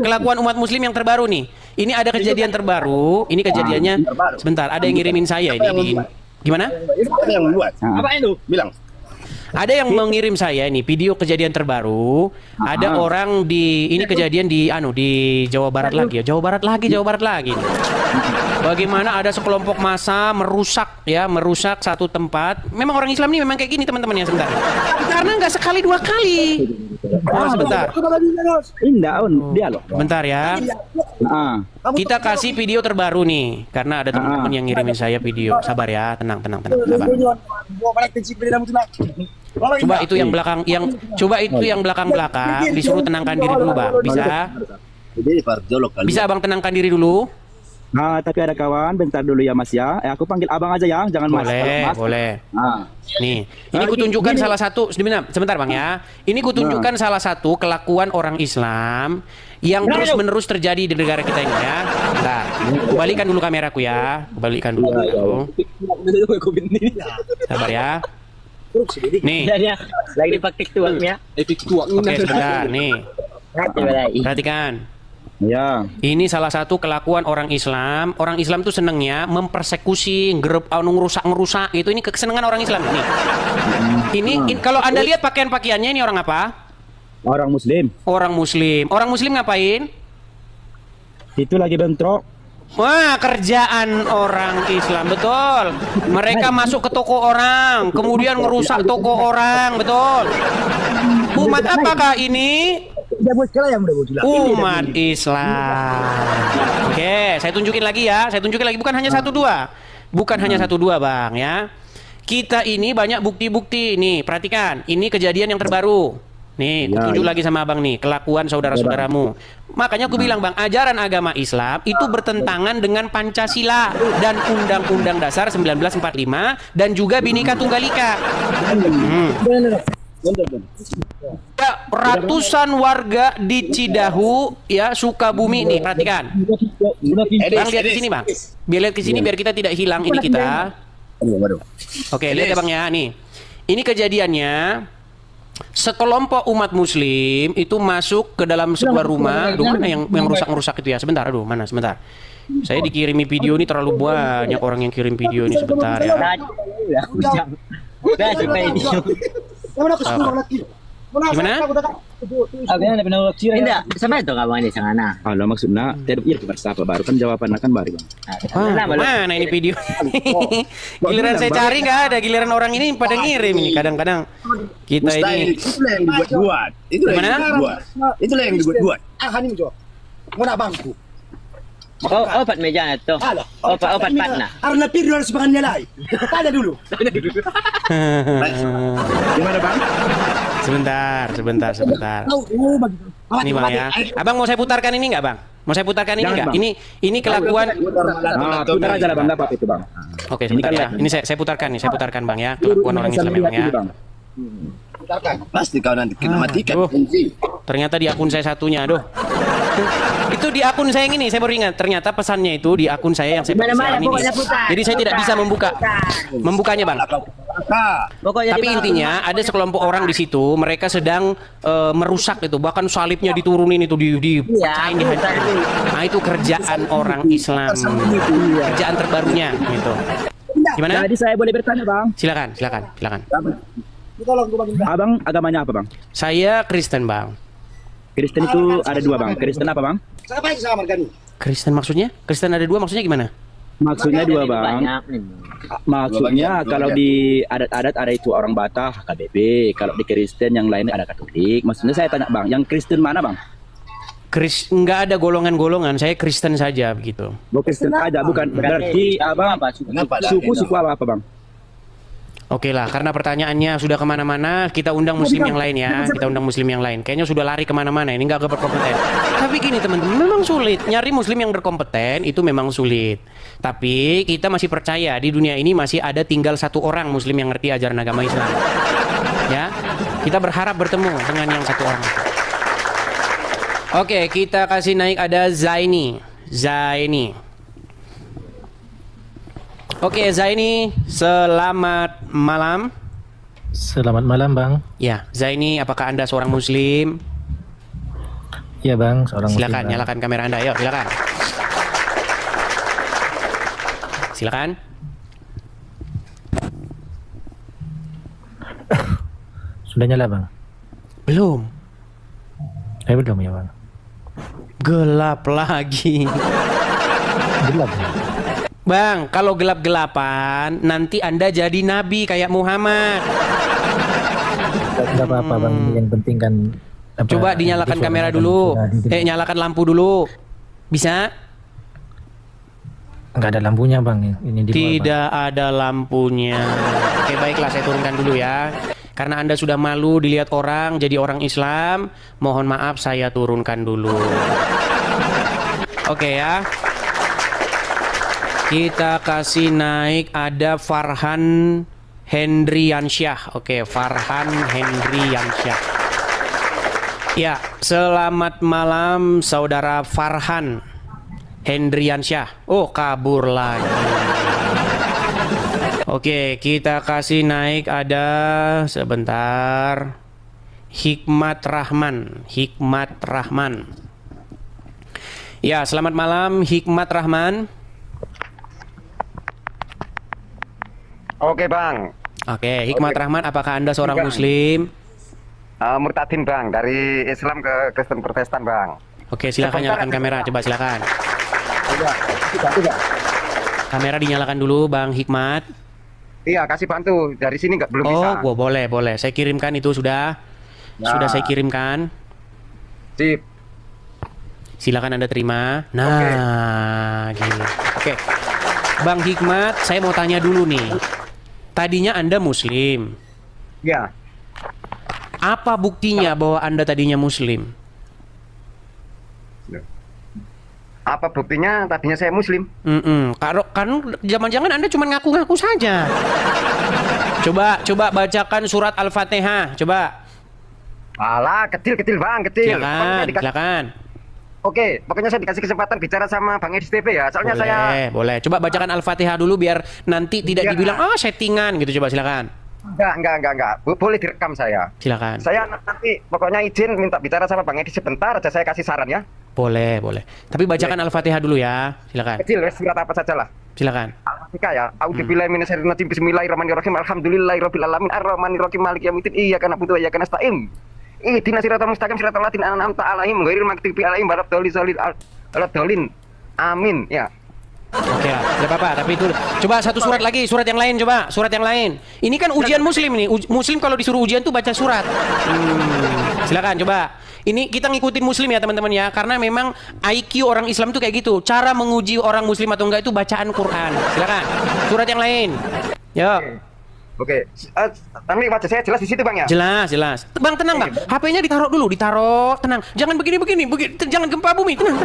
Kelakuan umat Muslim yang terbaru nih. Ini ada kejadian terbaru. Ini kejadiannya sebentar. Ada yang ngirimin saya ini. Gimana? Apa yang membuat? Apa itu? Bilang. Ada yang mengirim saya ini video kejadian terbaru. Ada orang di ini kejadian di Jawa Barat lagi ya. Jawa Barat lagi. Bagaimana ada sekelompok massa merusak satu tempat. Memang orang Islam ini memang kayak gini, teman-teman ya, sebentar. Karena nggak sekali dua kali. Sebentar. Bentar ya. Kita kasih video terbaru nih, karena ada teman-teman yang ngirimin saya video. Sabar ya, tenang. Coba itu yang belakang, disuruh tenangkan diri dulu, Bang. Bisa Abang tenangkan diri dulu? Tapi ada kawan, bentar dulu ya, Mas ya. Aku panggil Abang aja ya, jangan Mas. Boleh. Nih, ini kutunjukkan salah satu, sebentar Bang ya. Ini kutunjukkan salah satu kelakuan orang Islam yang terus-menerus terjadi di negara kita ini ya. Bentar, kembalikan dulu kameraku ya. Sabar ya. Nih, lagi dipakai tuangnya. Oke, sebentar nih. Perhatikan. Ya. Ini salah satu kelakuan orang Islam. Orang Islam tuh senengnya mempersekusi, ngerusak gitu. Ini kesenangan orang Islam ini. Ini kalau Anda lihat pakaian-pakaiannya ini orang apa? Orang Muslim. Orang Muslim. Orang Muslim ngapain? Itu lagi bentrok. Wah, kerjaan orang Islam, betul. Mereka masuk ke toko orang, kemudian ngerusak toko orang, betul. Umat apakah ini? Umat Islam. Oke, saya tunjukin lagi ya. Saya tunjukin lagi, bukan hanya 1-2. Bukan hanya 1-2, Bang, ya. Kita ini banyak bukti-bukti. Nih, perhatikan. Ini kejadian yang terbaru. Nih, aku tunjuk lagi sama Abang nih, kelakuan saudara-saudaramu. Makanya aku bilang, Bang, ajaran agama Islam itu bertentangan dengan Pancasila dan Undang-Undang Dasar 1945 dan juga Bhinneka Tunggal Ika. Ya, ratusan warga di Cidahu, ya, Sukabumi nih, perhatikan. Bang, lihat di sini, Bang. Biar lihat ke sini biar kita tidak hilang ini kita. Oke, lihat ya, Bang ya, nih. Ini kejadiannya. Sekelompok umat Muslim itu masuk ke dalam sebuah rumah. Aduh, mana yang rusak-rusak itu ya? Sebentar, aduh, mana? Sebentar. Saya dikirimi video ini terlalu banyak orang yang kirim video ini, sebentar ya. Gimana? Tidak, sama itu kamu ini sana. Kalau maksudnya, tidak iya bersapa baru kan jawabannya kan baru bang. Mana ini video? Giliran saya cari nggak ada, giliran orang ini pada ngirim ini. Kadang-kadang kita ini. Itulah yang dibuat-buat. Itulah yang dibuat-buat. Ini Jo. Mau nak bangku. Opat meja itu. Opat patna. Karena piru harus makan nyalai. Tanya dulu. Gimana bang? Sebentar. Ini Bang ya. Abang mau saya putarkan ini nggak, Bang? Mau saya putarkan ini nggak? Ini kelakuan. Putar aja lah bang, dapat itu bang. Oke, sebentar ya. Ini saya putarkan nih, saya putarkan Bang ya. Kelakuan orang Islam ya, Bang ya. Pasti kau nanti kena matikan. Ternyata di akun saya satunya, aduh. Itu di akun saya yang ini, saya baru ingat. Ternyata pesannya itu di akun saya yang saya pakai ini. Jadi saya tidak bisa membukanya, Bang. Tapi intinya ada sekelompok orang di situ, mereka sedang merusak itu, bahkan salibnya diturunin itu, dipecahin, dihancurin. Nah, itu kerjaan orang Islam, kerjaan terbarunya gitu. Gimana? Jadi saya boleh bertanya bang? Silakan. Abang agamanya apa bang? Saya Kristen, Bang. Kristen itu ada dua bang. Kristen apa bang? Kristen maksudnya? Kristen ada dua maksudnya gimana? Maksudnya dua bang. Maksudnya kalau di adat-adat ada itu orang Batak HKBP, kalau di Kristen yang lain ada Katolik. Maksudnya saya tanya bang, yang Kristen mana bang? Nggak ada golongan-golongan, saya Kristen saja begitu. Kristen aja, bukan berarti abang suku apa bang? Oke lah, karena pertanyaannya sudah kemana-mana, kita undang Muslim yang lain ya. Kita undang Muslim yang lain. Kayaknya sudah lari kemana-mana, ini nggak berkompeten. Tapi gini teman-teman, memang sulit. Nyari Muslim yang berkompeten itu memang sulit. Tapi kita masih percaya di dunia ini masih ada tinggal satu orang Muslim yang ngerti ajaran agama Islam. Ya, kita berharap bertemu dengan yang satu orang. Oke, kita kasih naik ada Zaini. Oke, Zaini, selamat malam. Selamat malam, Bang. Ya, Zaini, apakah Anda seorang Muslim? Iya, Bang, seorang Muslim. Silakan, nyalakan kamera Anda, yuk, silakan. Silakan. Sudah nyala, Bang? Belum. Belum ya, Bang. Gelap lagi. Gelap. Bang. Bang, kalau gelap-gelapan nanti Anda jadi nabi kayak Muhammad. Enggak apa-apa, Bang. Yang penting kan coba dinyalakan kamera dulu. Nyalakan lampu dulu. Bisa? Enggak ada lampunya, Bang. Ini di Tidak ada lampunya. Oke, baiklah, saya turunkan dulu ya. Karena Anda sudah malu dilihat orang jadi orang Islam, mohon maaf saya turunkan dulu. Oke ya. Kita kasih naik ada Farhan Hendriansyah. Oke, Farhan Hendriansyah. Ya, selamat malam saudara Farhan Hendriansyah. Oh, kabur lagi. Oke, kita kasih naik ada sebentar. Hikmat Rahman. Ya, selamat malam Hikmat Rahman. Oke bang. Oke, Hikmat Rahman, apakah Anda seorang Bang. Muslim? Murtadin bang, dari Islam ke Kristen Protestan bang. Oke, silakan nyalakan kamera, coba silakan. Kamera dinyalakan dulu, Bang Hikmat. Iya, kasih bantu. Dari sini belum bisa. Oh, boleh. Saya kirimkan itu sudah. Sudah saya kirimkan. Sip. Silakan Anda terima. Nah, gini. Oke. Bang Hikmat, saya mau tanya dulu nih. Tadinya Anda Muslim. Ya. Apa buktinya bahwa Anda tadinya Muslim? Apa buktinya tadinya saya Muslim? Kalau kan jangan-jangan Anda cuma ngaku-ngaku saja. Coba bacakan surat Al-Fatihah. Coba. Alah, kecil bang, kecil. Silakan. Oke, pokoknya saya dikasih kesempatan bicara sama Bang Edis TV ya. Soalnya Boleh. Coba bacakan Al-Fatihah dulu biar nanti tidak dibilang settingan gitu. Coba silakan. Enggak. Boleh direkam saya. Silakan. Saya nanti pokoknya izin minta bicara sama Bang Edis sebentar aja, saya kasih saran ya. Boleh. Tapi bacakan Al-Fatihah dulu ya. Silakan. Kecil, surat apa saja lah. Silakan. Al-Fatihah ya. A'udzubillahi minasyaitonir rajim. Bismillahirrahmanirrahim. Alhamdulillahirabbil alamin. Arrahmanirrahim. Maliki yaumiddin. Iyyaka na'budu wa iyyaka nasta'in. Ihdinas siratal mustaqim siratal ladzina an'amta 'alaihim ghairil maghdubi 'alaihim waladdallin. Amin ya. Oke lah, tidak apa-apa. Tapi itu coba satu surat lagi, surat yang lain coba, surat yang lain. Ini kan ujian Muslim nih. Muslim kalau disuruh ujian tuh baca surat. Silakan coba. Ini kita ngikutin Muslim ya teman-teman ya, karena memang IQ orang Islam tuh kayak gitu. Cara menguji orang Muslim atau enggak itu bacaan Quran. Silakan. Surat yang lain. Yuk. Oke. Tapi wajah saya jelas di situ bang ya. Jelas. Bang tenang bang. HP-nya ditaruh dulu, tenang. Jangan begini. Jangan gempa bumi. Tenang.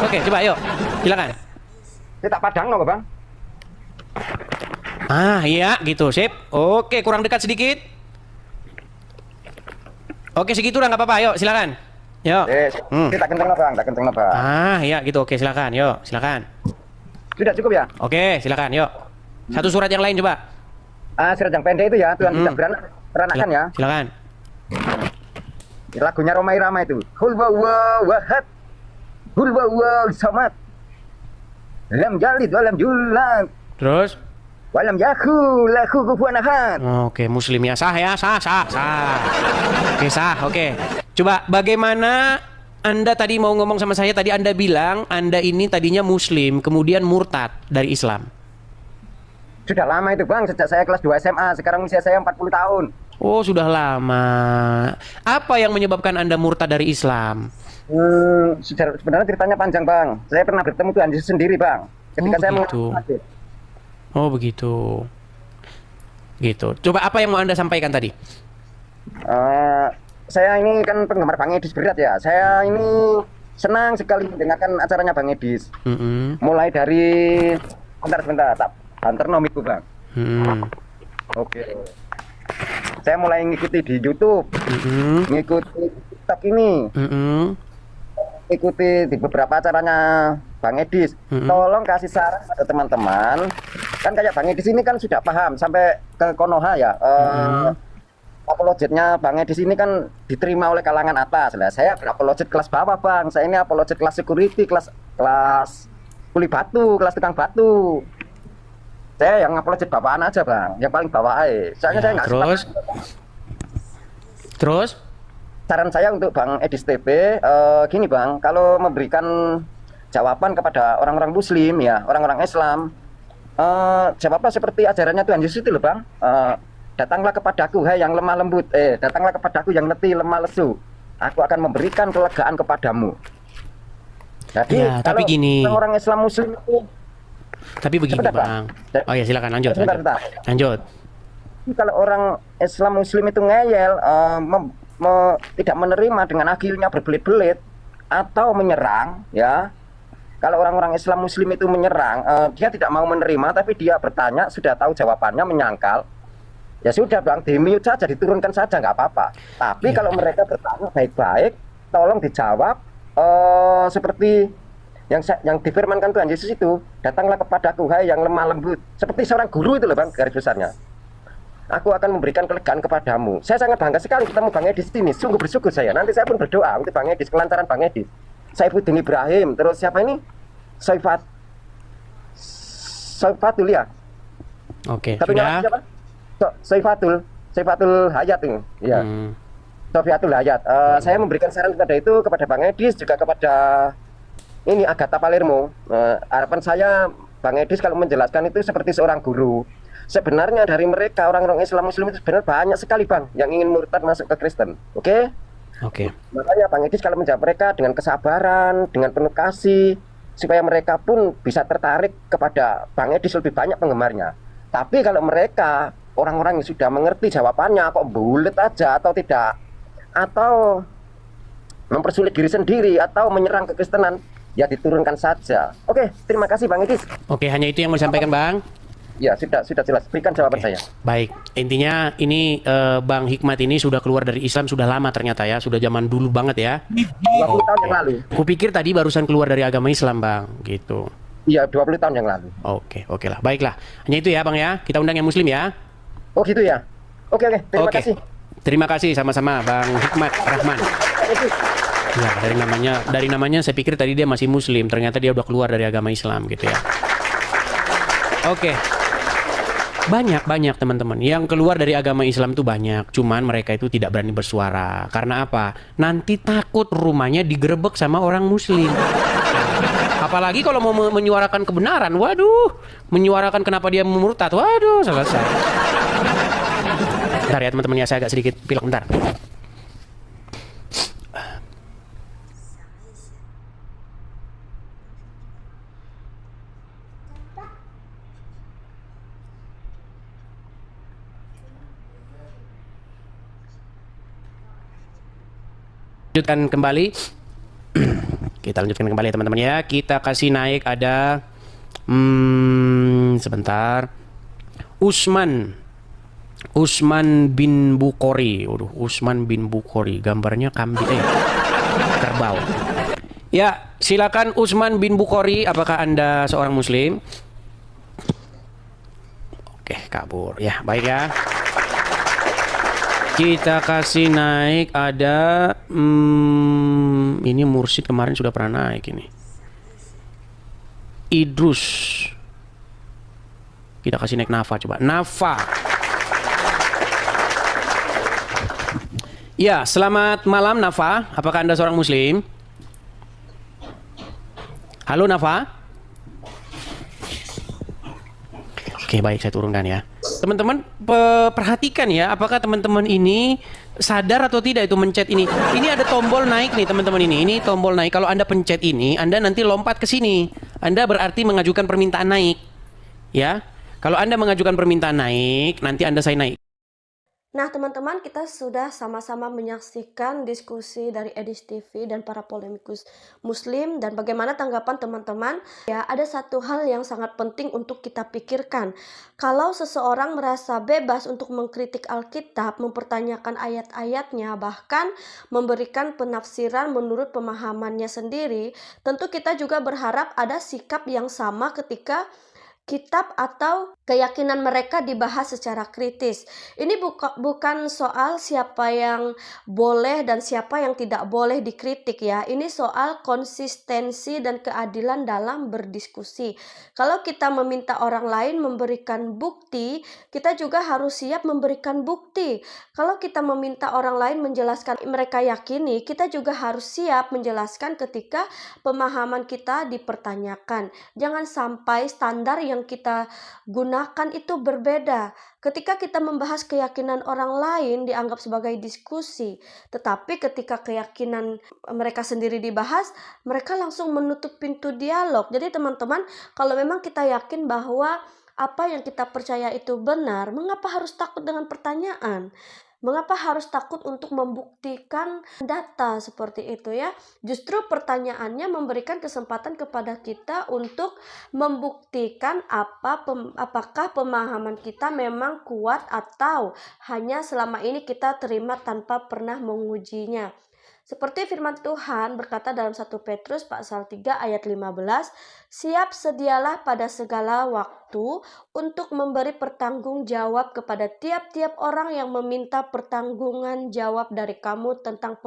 Oke, coba yuk. Silakan. Kita padang loh bang. Iya gitu, sip. Oke, kurang dekat sedikit. Oke, segitu udah nggak apa-apa. Yuk, silakan. Yuk. Kita kenceng bang, Iya gitu. Oke, silakan. Yuk, silakan. Sudah cukup ya? Oke, silakan. Yuk. Satu surat yang lain coba. Surat yang pendek itu ya, Tuhan tidak beranakan ya. Silakan. Lagunya Roma Irama itu. Qul huwallahu ahad. Qul huwallahu samad. Lam yalid wa lam yulad. Terus? Wa lam yakul lahu kufuwan ahad. Oke, Muslim ya. Sah ya, sah. Oke, sah. Oke. Coba bagaimana Anda tadi mau ngomong sama saya, tadi Anda bilang Anda ini tadinya Muslim, kemudian murtad dari Islam. Sudah lama itu bang, sejak saya kelas 2 SMA, sekarang usia saya 40 tahun. Oh, sudah lama. Apa yang menyebabkan Anda murtad dari Islam? Sebenarnya ceritanya panjang bang. Saya pernah bertemu Tuhan Yesus sendiri bang. Ketika saya begitu. Gitu. Coba apa yang mau Anda sampaikan tadi? Saya ini kan penggemar Bang Edis berat ya. Saya ini senang sekali mendengarkan acaranya Bang Edis. Mulai dari sebentar. Banter nomikku bang. Oke. Saya mulai ngikuti di YouTube, ngikuti TikTok ini, ikuti di beberapa acaranya Bang Edis. Tolong kasih saran pada teman-teman. Kan kayak Bang Edis ini kan sudah paham sampai ke Konoha ya. Apologetnya Bang Edis ini kan diterima oleh kalangan atas. Lah saya berapologet kelas bawah bang. Saya ini apologet kelas security, kelas kuli batu, kelas tukang batu. Saya yang apologet bawaan aja bang, yang paling bawah aja. Soalnya saya nggak Terus? Saran saya untuk Bang Edis TV, gini bang, kalau memberikan jawaban kepada orang-orang Muslim ya, orang-orang Islam, jawablah seperti ajarannya Tuhan Yesus itu loh bang. Datanglah kepadaku, hai yang lemah lembut, datanglah kepadaku yang letih lemah lesu. Aku akan memberikan kelegaan kepadamu. Jadi ya, tapi gini. Orang Islam Muslim itu. Tapi begini bang. Oh ya silakan lanjut. Lanjut. Kalau orang Islam Muslim itu ngeyel, tidak menerima dengan akhirnya berbelit-belit atau menyerang, ya. Kalau orang-orang Islam Muslim itu menyerang, dia tidak mau menerima, tapi dia bertanya, sudah tahu jawabannya, menyangkal. Ya sudah bang, di-mute saja, diturunkan saja, nggak apa-apa. Tapi kalau mereka bertanya baik-baik, tolong dijawab seperti yang difirmankan Tuhan Yesus itu, datanglah kepadaku, hai yang lemah lembut. Seperti seorang guru itu loh bang, garis besarnya. Aku akan memberikan kelegaan kepadamu. Saya sangat bangga sekali ketemu Bang Edis ini. Sungguh bersyukur saya. Nanti saya pun berdoa untuk Bang Edis, kelancaran Bang Edis. Saifuddin Ibrahim, terus siapa ini? Saifatul ya. Oke, Tapi sudah. siapa? Saifatul Hayat ini. Ya. Saifatul Hayat. Saya memberikan saran kepada Bang Edis, juga kepada ini Agatha Palermo. Harapan saya Bang Edis kalau menjelaskan itu seperti seorang guru. Sebenarnya dari mereka orang-orang Islam Muslim itu sebenarnya banyak sekali Bang yang ingin murtad masuk ke Kristen. Oke? Oke. Makanya Bang Edis kalau menjawab mereka dengan kesabaran, dengan penuh kasih, supaya mereka pun bisa tertarik kepada Bang Edis lebih banyak penggemarnya. Tapi kalau mereka orang-orang yang sudah mengerti jawabannya kok bulet aja atau tidak, atau mempersulit diri sendiri atau menyerang kekristenan, ya diturunkan saja. Oke, terima kasih Bang Edis. Oke, hanya itu yang mau disampaikan Bang. Ya, sudah jelas. Berikan jawaban saya. Baik, intinya ini Bang Hikmat ini sudah keluar dari Islam sudah lama ternyata ya, sudah zaman dulu banget ya. 20 tahun yang lalu. Kupikir tadi barusan keluar dari agama Islam Bang, gitu. Iya, 20 tahun yang lalu. Oke lah, baiklah. Hanya itu ya Bang ya, kita undang yang Muslim ya. Oh gitu ya. Oke, terima kasih. Terima kasih sama-sama Bang Hikmat Rahman. Ya, dari namanya saya pikir tadi dia masih Muslim, ternyata dia udah keluar dari agama Islam gitu ya. Oke. Banyak teman-teman yang keluar dari agama Islam itu banyak, cuman mereka itu tidak berani bersuara. Karena apa? Nanti takut rumahnya digerebek sama orang Muslim. Apalagi kalau mau menyuarakan kebenaran, waduh, menyuarakan kenapa dia murtad, waduh, selesai. Bentar ya teman-teman ya, saya agak sedikit pilek bentar. Lanjutkan kembali. Kita lanjutkan kembali ya teman-teman ya. Kita kasih naik ada sebentar. Usman bin Bukhari. Usman bin Bukhari. Gambarnya kambing kerbau. Ya, silakan Usman bin Bukhari, apakah Anda seorang muslim? Oke, kabur. Ya, baik ya. Kita kasih naik ada ini Mursid kemarin sudah pernah naik ini. Idrus. Kita kasih naik Nafa coba. Nafa. Ya, selamat malam Nafa. Apakah Anda seorang muslim? Halo Nafa. Oke, baik, saya turunkan ya. Teman-teman perhatikan ya, apakah teman-teman ini sadar atau tidak itu mencet ini. Ini ada tombol naik nih teman-teman ini. Ini tombol naik. Kalau Anda pencet ini, Anda nanti lompat ke sini. Anda berarti mengajukan permintaan naik. Ya. Kalau Anda mengajukan permintaan naik, nanti Anda saya naik. Nah teman-teman, kita sudah sama-sama menyaksikan diskusi dari Edis TV dan para polemikus muslim, dan bagaimana tanggapan teman-teman. Ya, ada satu hal yang sangat penting untuk kita pikirkan. Kalau seseorang merasa bebas untuk mengkritik Alkitab, mempertanyakan ayat-ayatnya, bahkan memberikan penafsiran menurut pemahamannya sendiri, tentu kita juga berharap ada sikap yang sama ketika kitab atau keyakinan mereka dibahas secara kritis. Ini bukan soal siapa yang boleh dan siapa yang tidak boleh dikritik ya. Ini soal konsistensi dan keadilan dalam berdiskusi. Kalau kita meminta orang lain memberikan bukti, kita juga harus siap memberikan bukti. Kalau kita meminta orang lain menjelaskan mereka yakini, kita juga harus siap menjelaskan ketika pemahaman kita dipertanyakan. Jangan sampai standar yang kita gunakan itu berbeda. Ketika kita membahas keyakinan orang lain dianggap sebagai diskusi, tetapi ketika keyakinan mereka sendiri dibahas, mereka langsung menutup pintu dialog. Jadi teman-teman, kalau memang kita yakin bahwa apa yang kita percaya itu benar, mengapa harus takut dengan pertanyaan? Mengapa harus takut untuk membuktikan data seperti itu ya? Justru pertanyaannya memberikan kesempatan kepada kita untuk membuktikan apakah pemahaman kita memang kuat atau hanya selama ini kita terima tanpa pernah mengujinya. Seperti firman Tuhan berkata dalam 1 Petrus pasal 3 ayat 15, siap sedialah pada segala waktu untuk memberi pertanggung jawab kepada tiap-tiap orang yang meminta pertanggungan jawab dari kamu tentang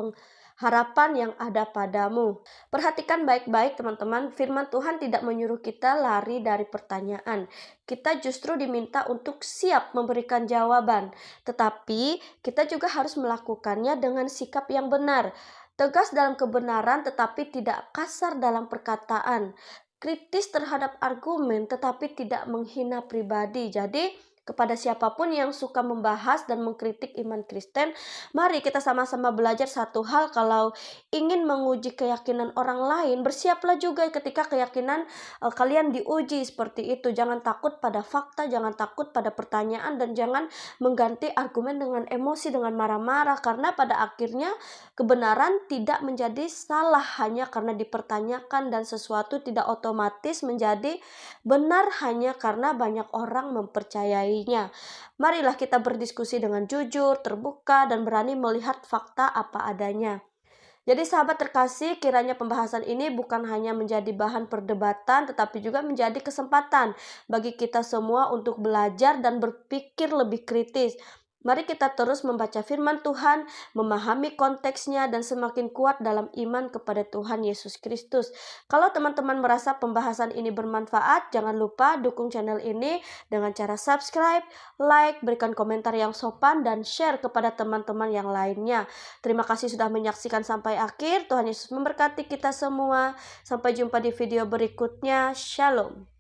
harapan yang ada padamu. Perhatikan baik-baik teman-teman, firman Tuhan tidak menyuruh kita lari dari pertanyaan. Kita justru diminta untuk siap memberikan jawaban, tetapi kita juga harus melakukannya dengan sikap yang benar. Tegas dalam kebenaran tetapi tidak kasar dalam perkataan. Kritis terhadap argumen tetapi tidak menghina pribadi. Jadi kepada siapapun yang suka membahas dan mengkritik iman Kristen, mari kita sama-sama belajar satu hal. Kalau ingin menguji keyakinan orang lain, bersiaplah juga ketika keyakinan kalian diuji seperti itu. Jangan takut pada fakta, jangan takut pada pertanyaan, dan jangan mengganti argumen dengan emosi, dengan marah-marah, karena pada akhirnya kebenaran tidak menjadi salah hanya karena dipertanyakan, dan sesuatu tidak otomatis menjadi benar hanya karena banyak orang mempercayai. Marilah kita berdiskusi dengan jujur, terbuka, dan berani melihat fakta apa adanya. Jadi sahabat terkasih, kiranya pembahasan ini bukan hanya menjadi bahan perdebatan, tetapi juga menjadi kesempatan bagi kita semua untuk belajar dan berpikir lebih kritis. Mari kita terus membaca firman Tuhan, memahami konteksnya, dan semakin kuat dalam iman kepada Tuhan Yesus Kristus. Kalau teman-teman merasa pembahasan ini bermanfaat, jangan lupa dukung channel ini dengan cara subscribe, like, berikan komentar yang sopan, dan share kepada teman-teman yang lainnya. Terima kasih sudah menyaksikan sampai akhir. Tuhan Yesus memberkati kita semua. Sampai jumpa di video berikutnya. Shalom.